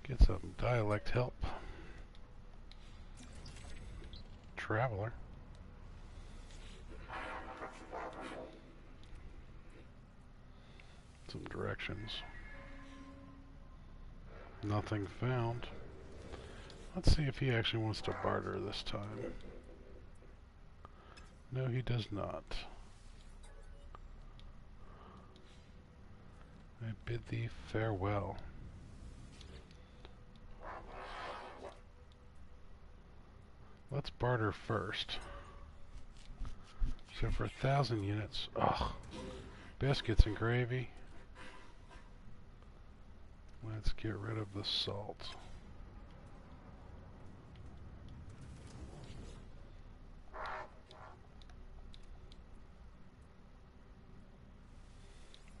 Get some dialect help. Traveler. Some directions. Nothing found. Let's see if he actually wants to barter this time. No, he does not. I bid thee farewell. Let's barter first. So for 1,000 units, ugh, biscuits and gravy. Let's get rid of the salt.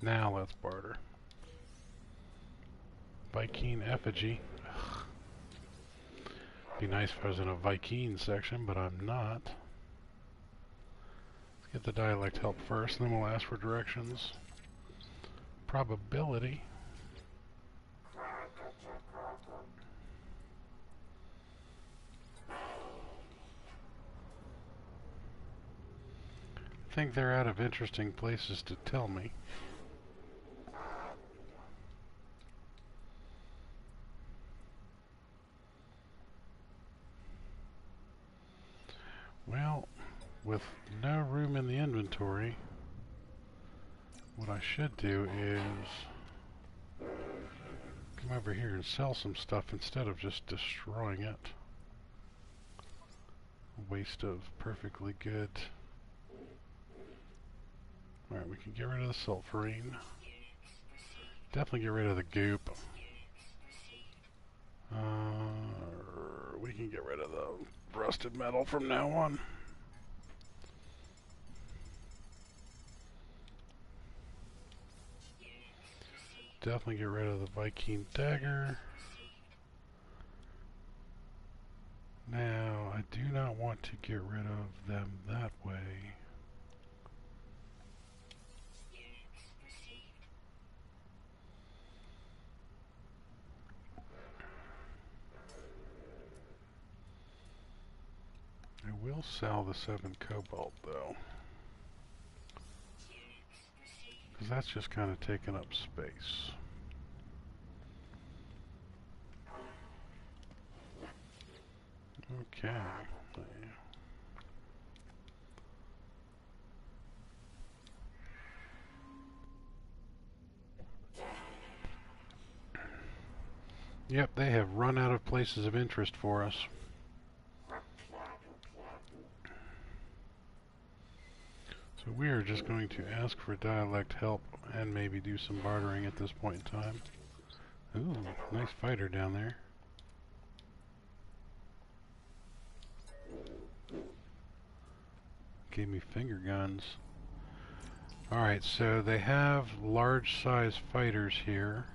Now let's barter. Viking effigy. Ugh. Be nice if I was in a Viking section, but I'm not. Let's get the dialect help first, and then we'll ask for directions. Probability. I think they're out of interesting places to tell me. Well, with no room in the inventory, what I should do is come over here and sell some stuff instead of just destroying it. A waste of perfectly good. Alright, we can get rid of the sulfurine. Definitely get rid of the goop. We can get rid of the rusted metal from now on. Definitely get rid of the Viking dagger. Now, I do not want to get rid of them that way. I will sell the 7 cobalt though, because that's just kind of taking up space. Okay. Yep, they have run out of places of interest for us. So we are just going to ask for dialect help and maybe do some bartering at this point in time. Ooh, nice fighter down there. Gave me finger guns. Alright, so they have large size fighters here.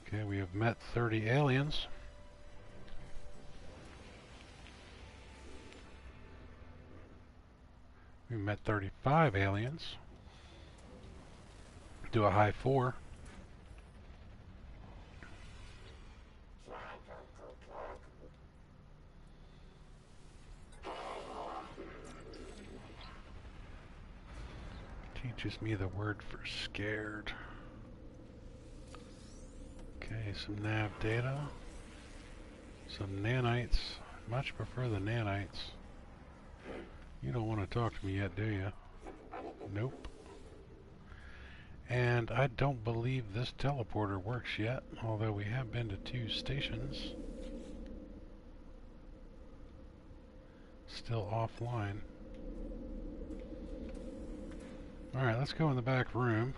Okay, we have met 30 aliens. We met 35 aliens. Do a high 4. Teaches me the word for scared. Okay, some nav data. Some nanites. Much prefer the nanites. You don't want to talk to me yet, do you? Nope. And I don't believe this teleporter works yet, although we have been to 2 stations. Still offline. Alright, let's go in the back room.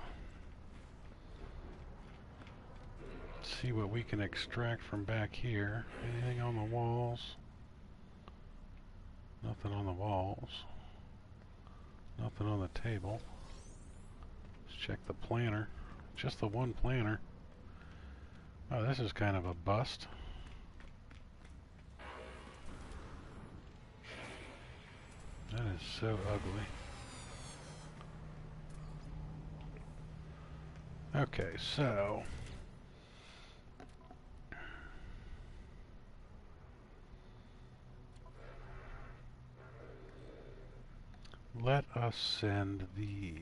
See what we can extract from back here. Anything on the walls? Nothing on the walls. Nothing on the table. Let's check the planner. Just the one planner. Oh, this is kind of a bust. That is so ugly. Okay, so let us send the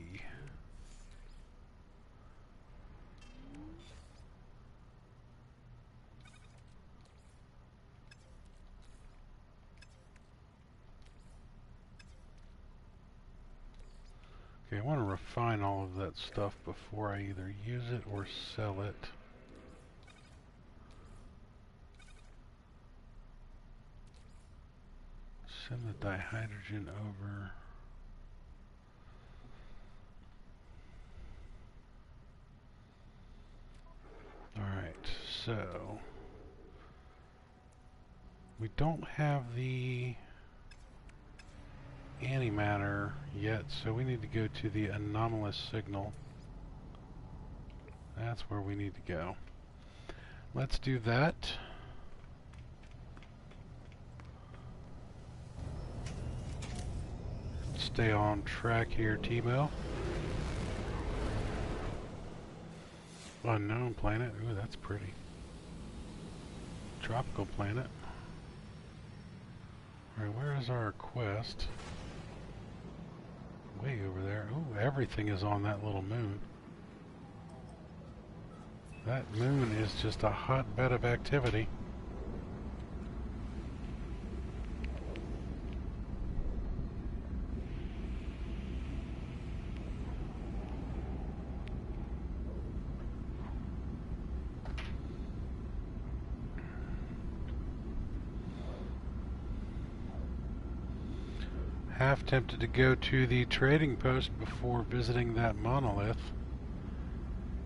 I want to refine all of that stuff before I either use it or sell it. Send the dihydrogen over. Alright, so we don't have the antimatter yet, so we need to go to the anomalous signal. That's where we need to go. Let's do that. Stay on track here, T-Mo. Unknown planet. Ooh, that's pretty. Tropical planet. Alright, where is our quest? Way over there. Ooh, everything is on that little moon. That moon is just a hotbed of activity. Half tempted to go to the trading post before visiting that monolith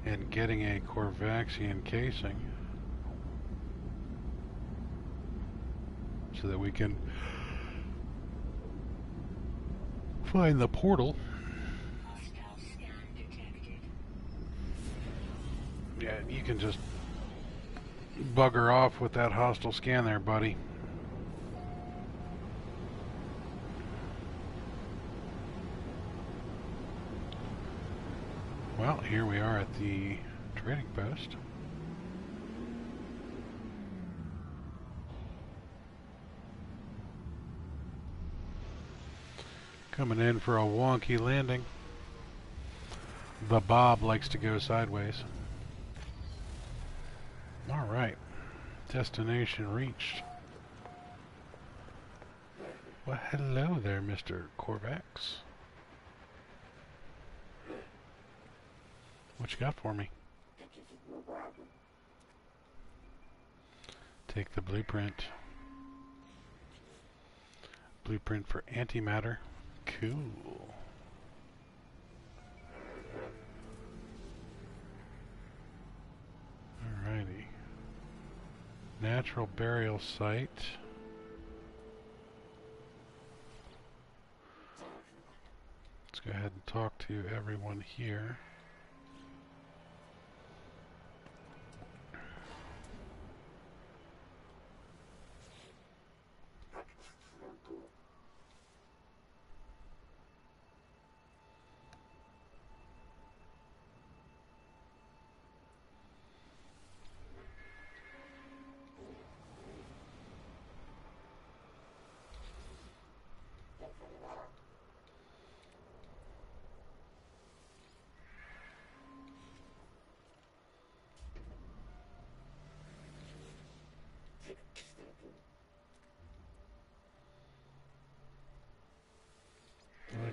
and getting a Corvaxian casing so that we can find the portal. Yeah, you can just bugger off with that hostile scan there, buddy. Well, here we are at the trading post. Coming in for a wonky landing. The Bob likes to go sideways. Alright. Destination reached. Well, hello there, Mr. Corvax. What you got for me? Take the blueprint. Blueprint for antimatter. Cool. Alrighty. Natural burial site. Let's go ahead and talk to everyone here.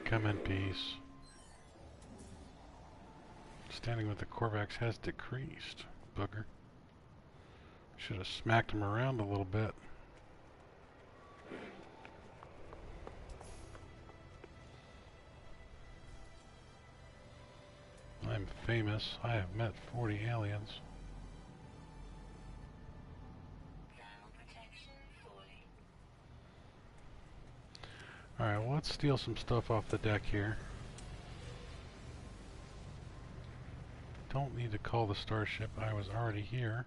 Come in peace. Standing with the Corvax has decreased. Booger. Should have smacked him around a little bit. I'm famous. I have met 40 aliens. Alright, well, let's steal some stuff off the deck here. Don't need to call the starship. I was already here.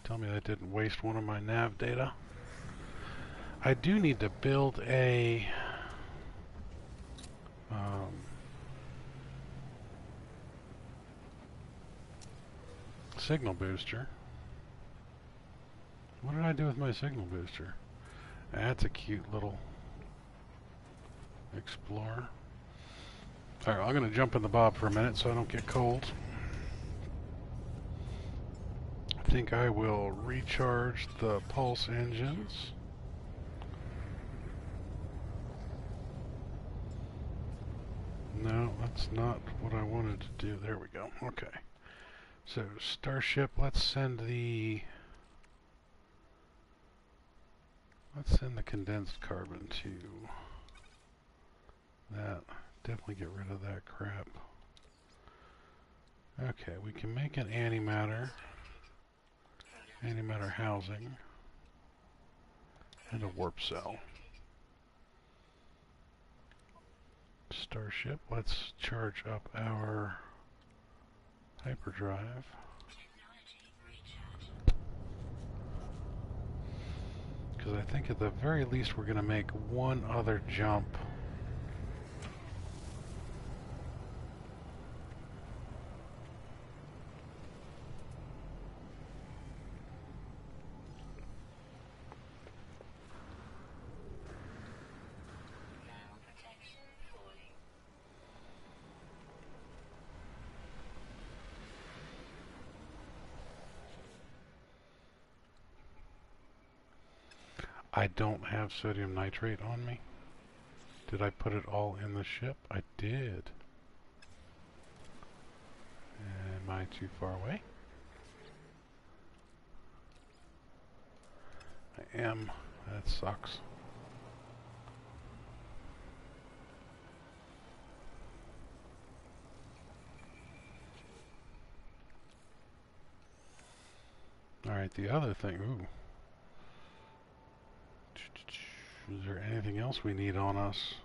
Tell me that didn't waste one of my nav data. I do need to build a signal booster. What did I do with my signal booster? That's a cute little explorer. Alright, I'm going to jump in the Bob for a minute so I don't get cold. I think I will recharge the pulse engines. No, that's not what I wanted to do. There we go. Okay. So, Starship, let's send the condensed carbon to that. Definitely get rid of that crap. Okay, we can make an antimatter housing, and a warp cell. Starship, let's charge up our hyperdrive. Because I think at the very least we're going to make one other jump. I don't have sodium nitrate on me. Did I put it all in the ship? I did. Am I too far away? I am. That sucks. Alright, the other thing. Ooh. Is there anything else we need on us?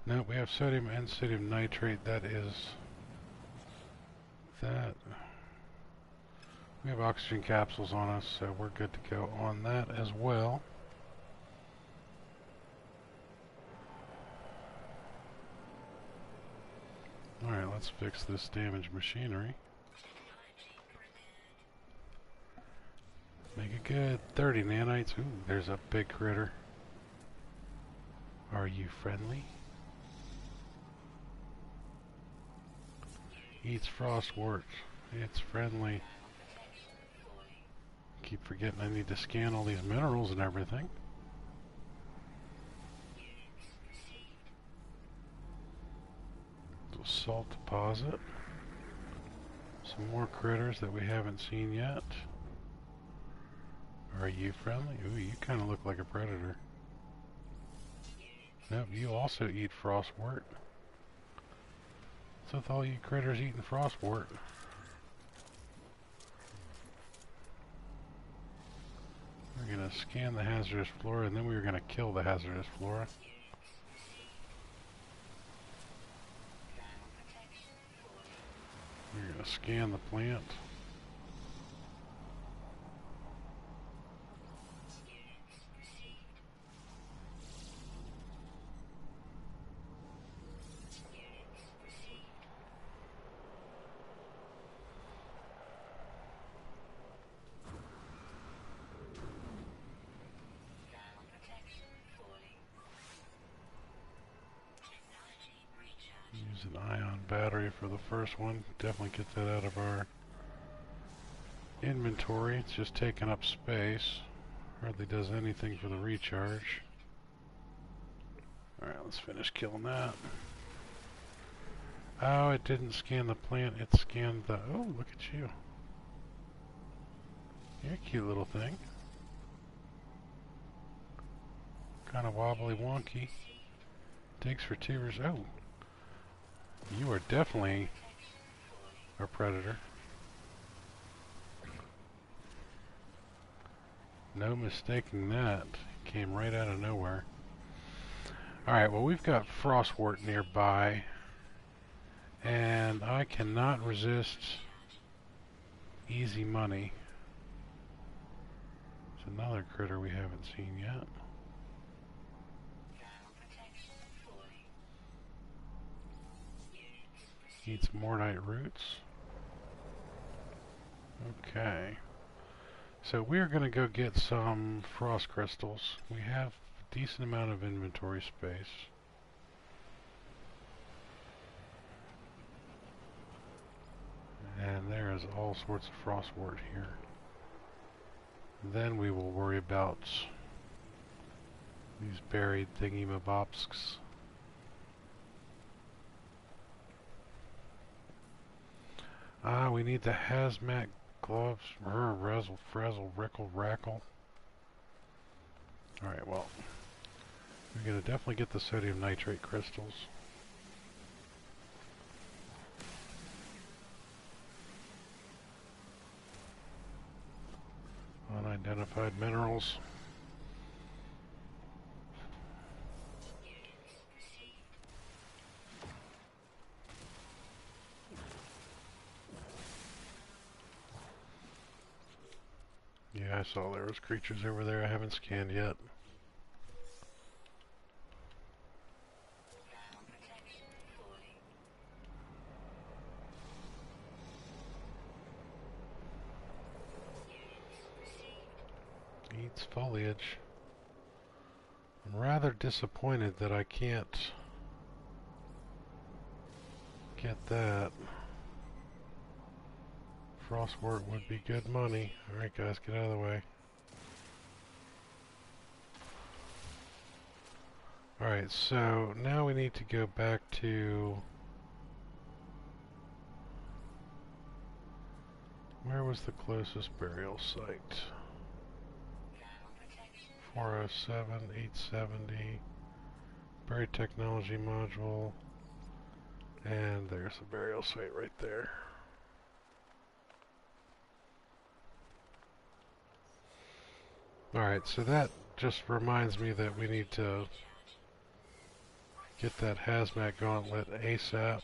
No, we have sodium and sodium nitrate. That is that. We have oxygen capsules on us, so we're good to go on that as well. Alright, let's fix this damaged machinery. Make it good. 30 nanites. Ooh, there's a big critter. Are you friendly? Eats frostwort. It's friendly. Keep forgetting I need to scan all these minerals and everything. Salt deposit. Some more critters that we haven't seen yet. Are you friendly? Ooh, you kind of look like a predator. Nope, you also eat frostwort. What's with all you critters eating frostwort? We're going to scan the hazardous flora, and then we were going to kill the hazardous flora. We're going to scan the plant. Use an ion battery for the first one. Definitely get that out of our inventory. It's just taking up space. Hardly does anything for the recharge. Alright, let's finish killing that. Oh, it didn't scan the plant, it scanned the... Oh, look at you. You're a cute little thing. Kind of wobbly wonky. Digs for tubers. Oh. You are definitely a predator. No mistaking that. Came right out of nowhere. Alright, well we've got frostwort nearby. And I cannot resist easy money. It's another critter we haven't seen yet. Eats mortite roots. Okay. So we're going to go get some frost crystals. We have a decent amount of inventory space. And there is all sorts of frostwort here. Then we will worry about these buried thingy-mabobsks. Ah, we need the hazmat gloves. Razzle, frazzle, rickle, rackle. Alright, well, we're going to definitely get the sodium nitrate crystals. Unidentified minerals. I saw there was creatures over there I haven't scanned yet. Eats foliage. I'm rather disappointed that I can't get that. Frostwort would be good money. Alright guys, get out of the way. Alright, so now we need to go back to... Where was the closest burial site? 407, 870, buried technology module, and there's the burial site right there. Alright, so that just reminds me that we need to get that hazmat gauntlet ASAP.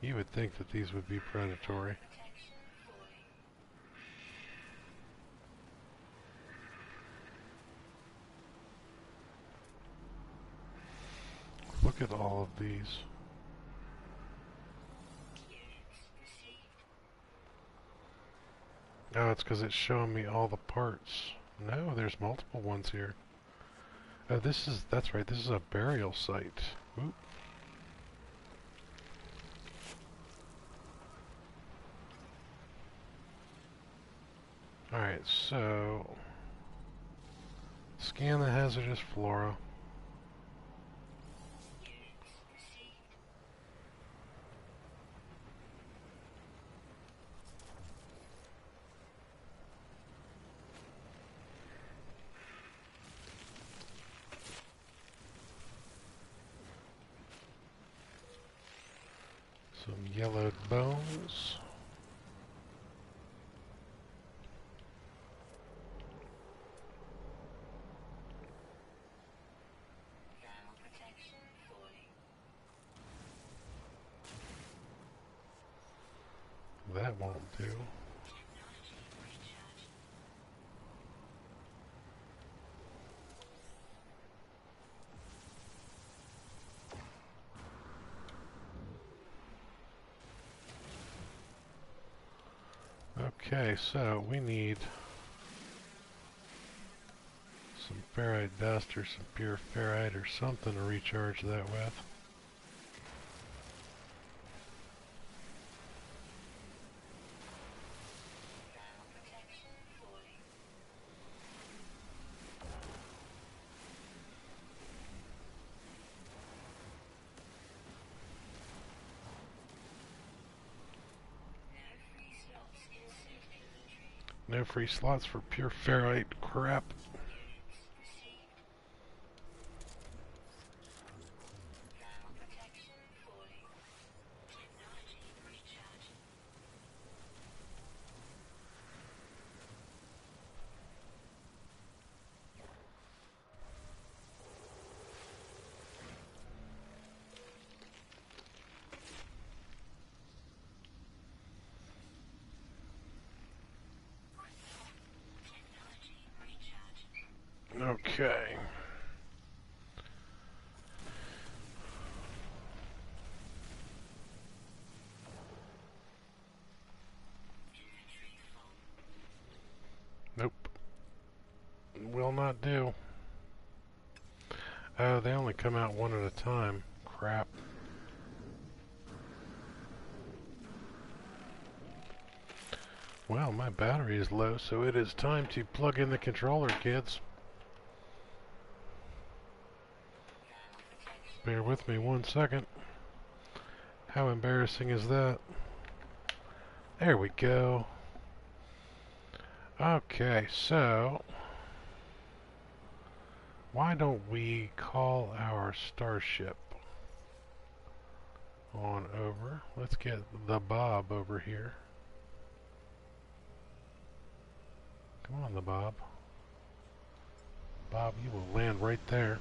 You would think that these would be predatory. Look at all of these. Oh, it's because it's showing me all the parts. No, there's multiple ones here. Oh, that's right, this is a burial site. Oop. Alright, so... Scan the hazardous flora. Some yellowed bones. That won't do. Okay, so we need some ferrite dust or some pure ferrite or something to recharge that with. No free slots for pure ferrite crap. Okay. Nope. Will not do. Oh, they only come out one at a time. Crap. Well, my battery is low, so it is time to plug in the controller, kids. Bear with me 1 second. How embarrassing is that? There we go. Okay, so why don't we call our starship on over? Let's get the Bob over here. Come on, the Bob. Bob, you will land right there.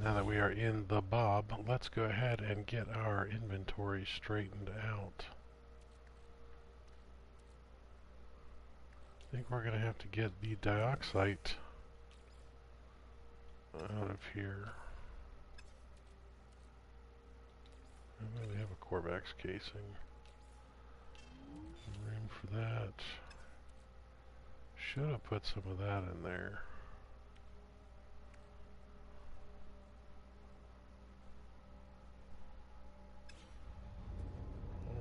Now that we are in the Bob, let's go ahead and get our inventory straightened out. I think we're going to have to get the dioxite out of here. We have a Corvax casing. Room for that. Should have put some of that in there.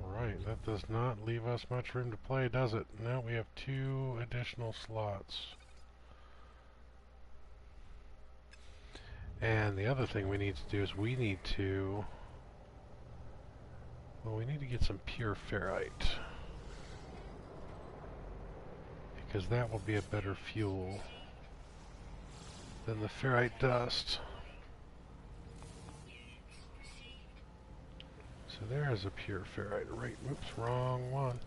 Alright, that does not leave us much room to play, does it? Now we have 2 additional slots. And the other thing we need to do is we need to get some pure ferrite. Because that will be a better fuel than the ferrite dust. So there is a pure ferrite. Right, oops, wrong one.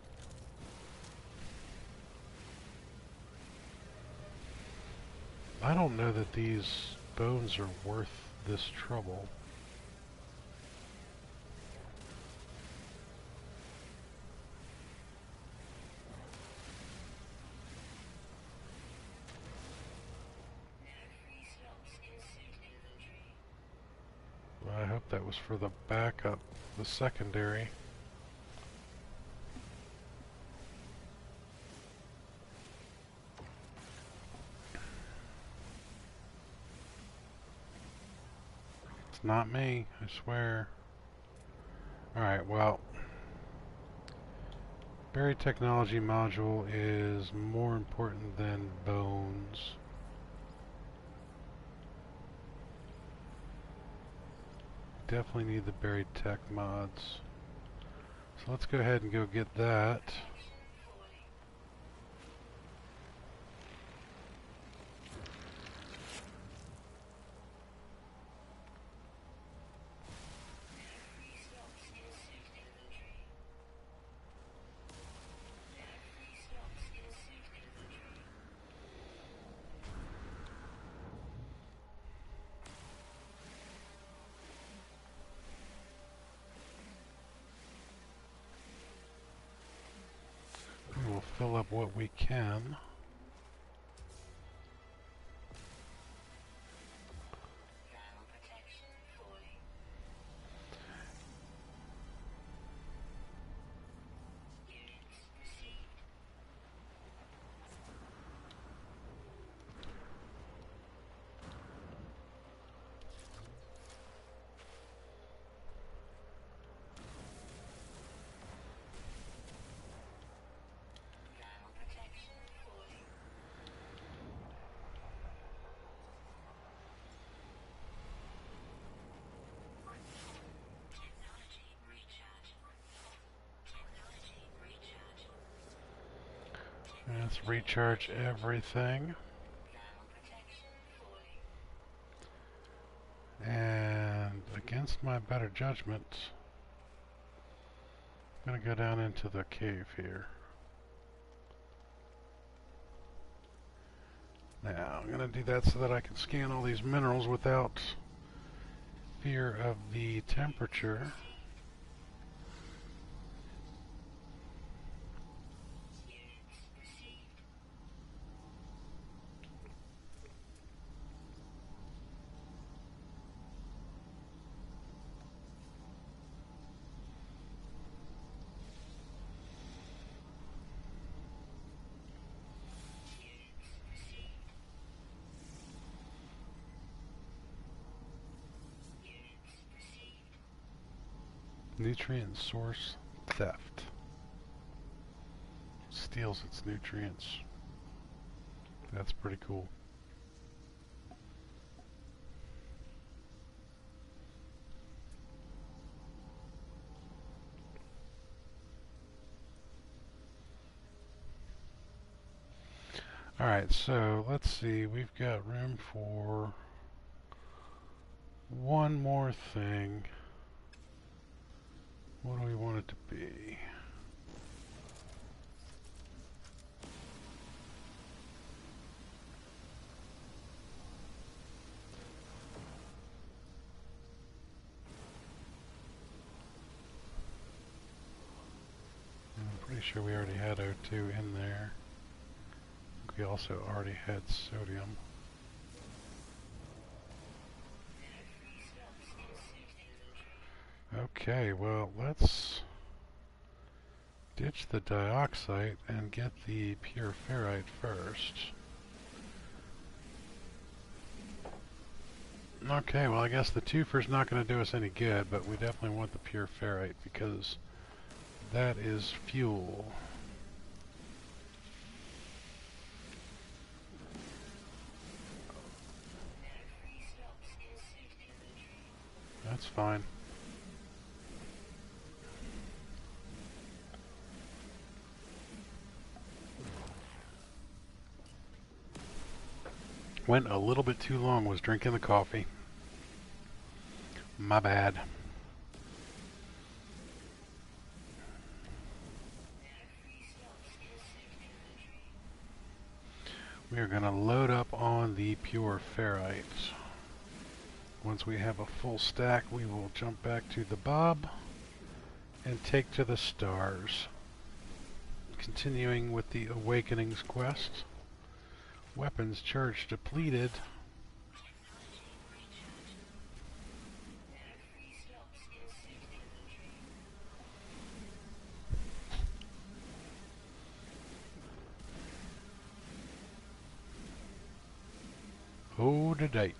I don't know that these bones are worth this trouble. I hope that was for the backup, the secondary. It's not me, I swear. Alright, well, buried technology module is more important than bones. Definitely need the buried tech mods. So let's go ahead and go get that. We'll fill up what we can. Let's recharge everything. And against my better judgment, I'm going to go down into the cave here. Now, I'm going to do that so that I can scan all these minerals without fear of the temperature. Nutrient source theft. Steals its nutrients. That's pretty cool. Alright, so let's see. We've got room for one more thing. What do we want it to be? sure we already had O2 in there. We also already had sodium. Okay, well, let's ditch the dioxide and get the pure ferrite first. Okay, well, I guess the twofer's not going to do us any good, but we definitely want the pure ferrite because that is fuel. That's fine. Went a little bit too long, was drinking the coffee. My bad. We are going to load up on the pure ferrite. Once we have a full stack, we will jump back to the Bob and take to the stars. Continuing with the Awakenings quest. Weapons charge depleted. Hold a date.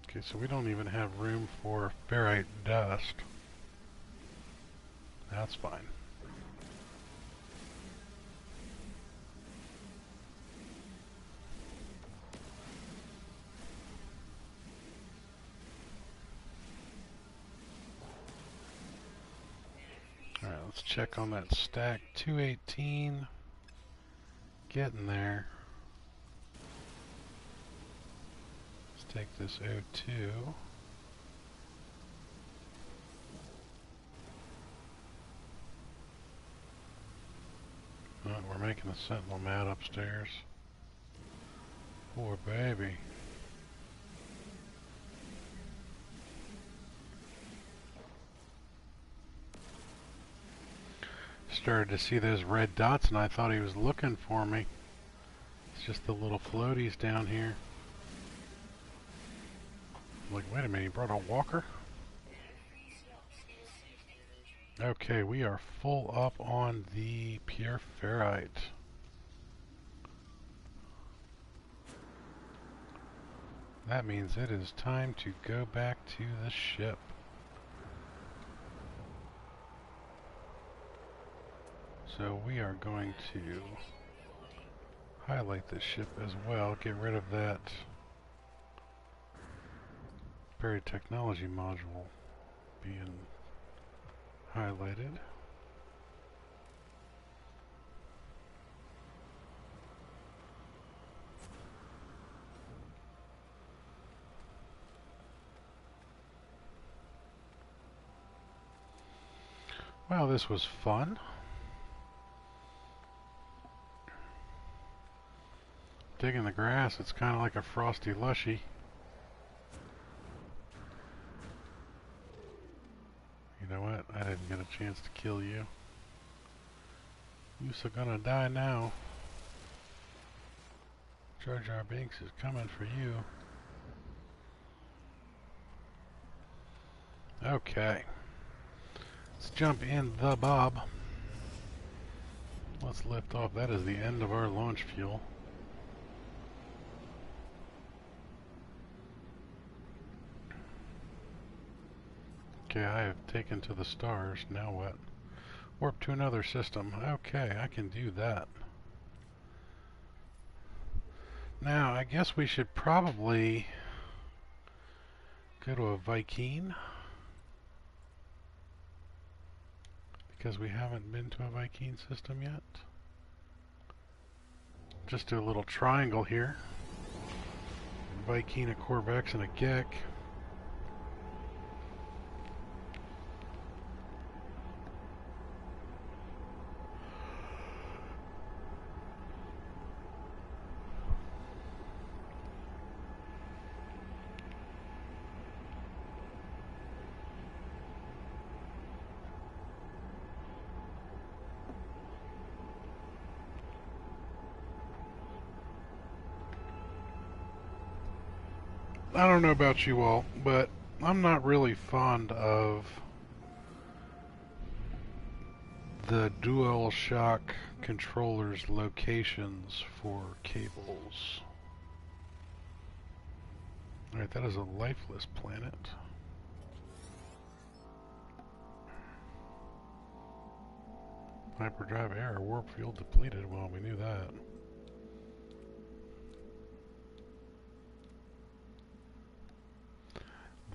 Okay, so we don't even have room for ferrite dust. That's fine. Alright, let's check on that stack. 218. Getting there. Let's take this O2. Oh, we're making a sentinel mad upstairs. Poor baby. Started to see those red dots and I thought he was looking for me. It's just the little floaties down here. I'm like, wait a minute, he brought a walker? Okay, we are full up on the pure ferrite. That means it is time to go back to the ship. So we are going to highlight the ship as well, get rid of that buried technology module being highlighted. Well, this was fun. Digging the grass, it's kind of like a frosty lushy. You know what? I didn't get a chance to kill you. You're gonna die now. Jar Jar Binks is coming for you. Okay. Let's jump in the Bob. Let's lift off. That is the end of our launch fuel. Okay, I have taken to the stars. Now what? Warp to another system. Okay, I can do that. Now, I guess we should probably go to a Viking, because we haven't been to a Viking system yet. Just do a little triangle here. Viking, a Corvex, and a Gek. I don't know about you all, but I'm not really fond of the DualShock controller's locations for cables. Alright, that is a lifeless planet. Hyperdrive error, warp field depleted. Well, we knew that.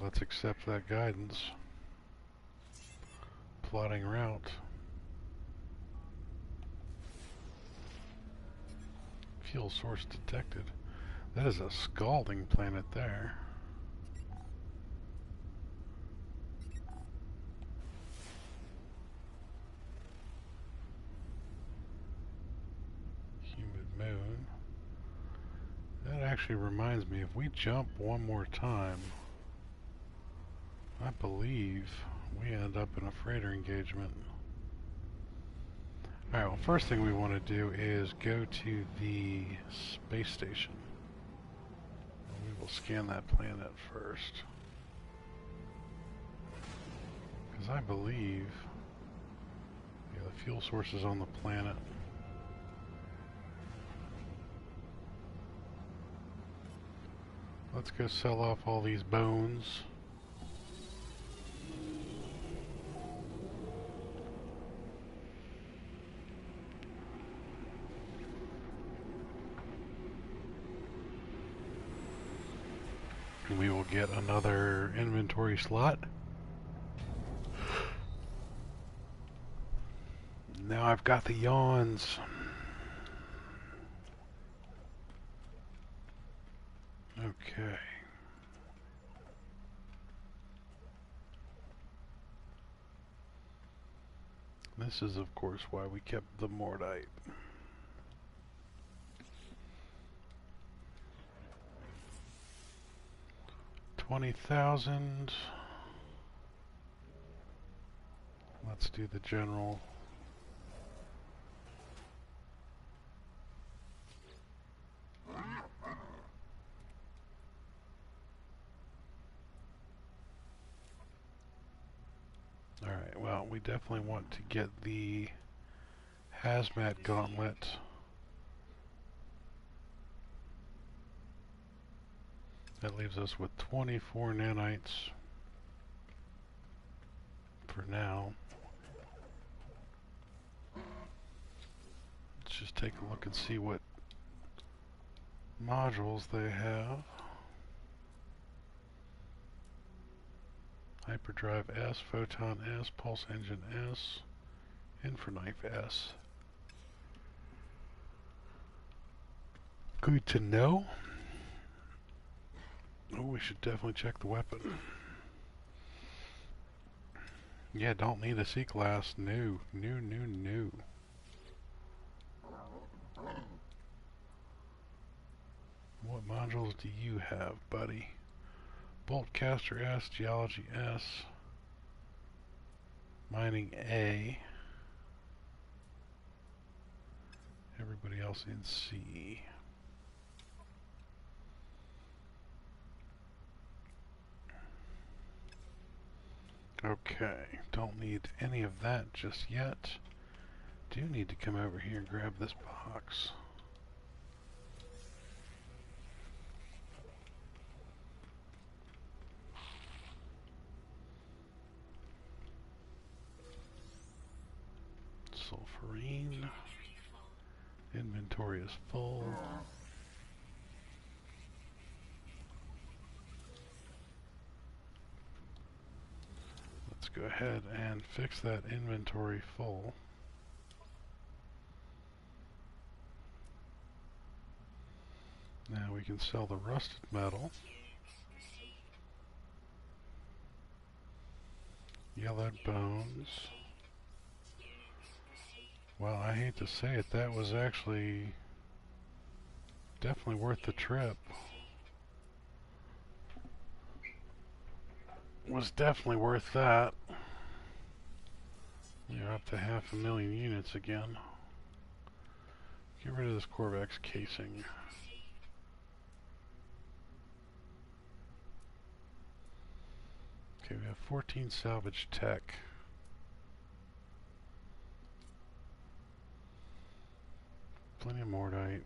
Let's accept that guidance. Plotting route. Fuel source detected. That is a scalding planet there. Humid moon. That actually reminds me, if we jump one more time, I believe we end up in a freighter engagement. Alright, well, first thing we want to do is go to the space station. We will scan that planet first. Because I believe, yeah, the fuel source is on the planet. Let's go sell off all these bones. And we will get another inventory slot. Now I've got the yawns. Okay. This is, of course, why we kept the Mordite. $20,000. Let's do the general. Alright, well, we definitely want to get the hazmat gauntlet. That leaves us with 24 nanites for now. Let's just take a look and see what modules they have. Hyperdrive S, Photon S, Pulse Engine S, Infraknife S. Good to know. Oh, we should definitely check the weapon. Yeah, don't need a C-class. No. What modules do you have, buddy? Boltcaster S, Geology S, Mining A. Everybody else in C. Okay, don't need any of that just yet. Do need to come over here and grab this box. Sulfurine. Inventory is full. Let's go ahead and fix that inventory full. Now we can sell the rusted metal. Yellowed bones. Well, I hate to say it, that was actually definitely worth the trip. Was definitely worth that. You're up to 500,000 units again. Get rid of this Corvex casing. Okay, we have 14 salvage tech. Plenty of mordite.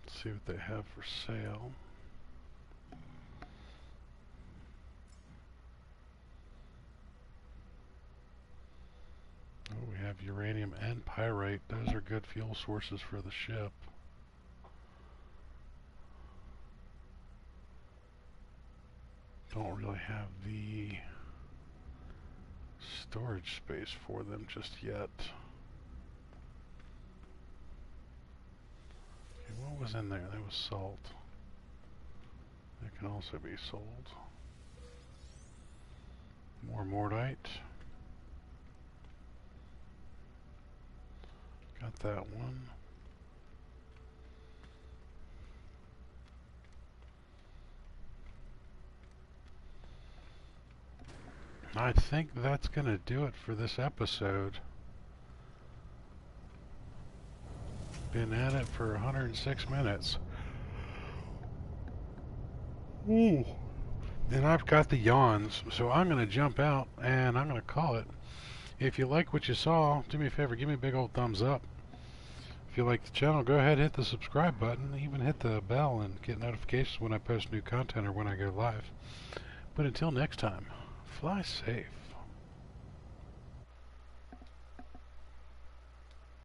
Let's see what they have for sale. Oh, we have uranium and pyrite. Those are good fuel sources for the ship. Don't really have the storage space for them just yet. Okay, what was in there? There was salt. That can also be sold. More mordite. Got that one. I think that's going to do it for this episode. Been at it for 106 minutes. Ooh. And I've got the yawns, so I'm going to jump out and I'm going to call it. If you like what you saw, do me a favor, give me a big old thumbs up. If you like the channel, go ahead and hit the subscribe button, even hit the bell and get notifications when I post new content or when I go live. But until next time, fly safe.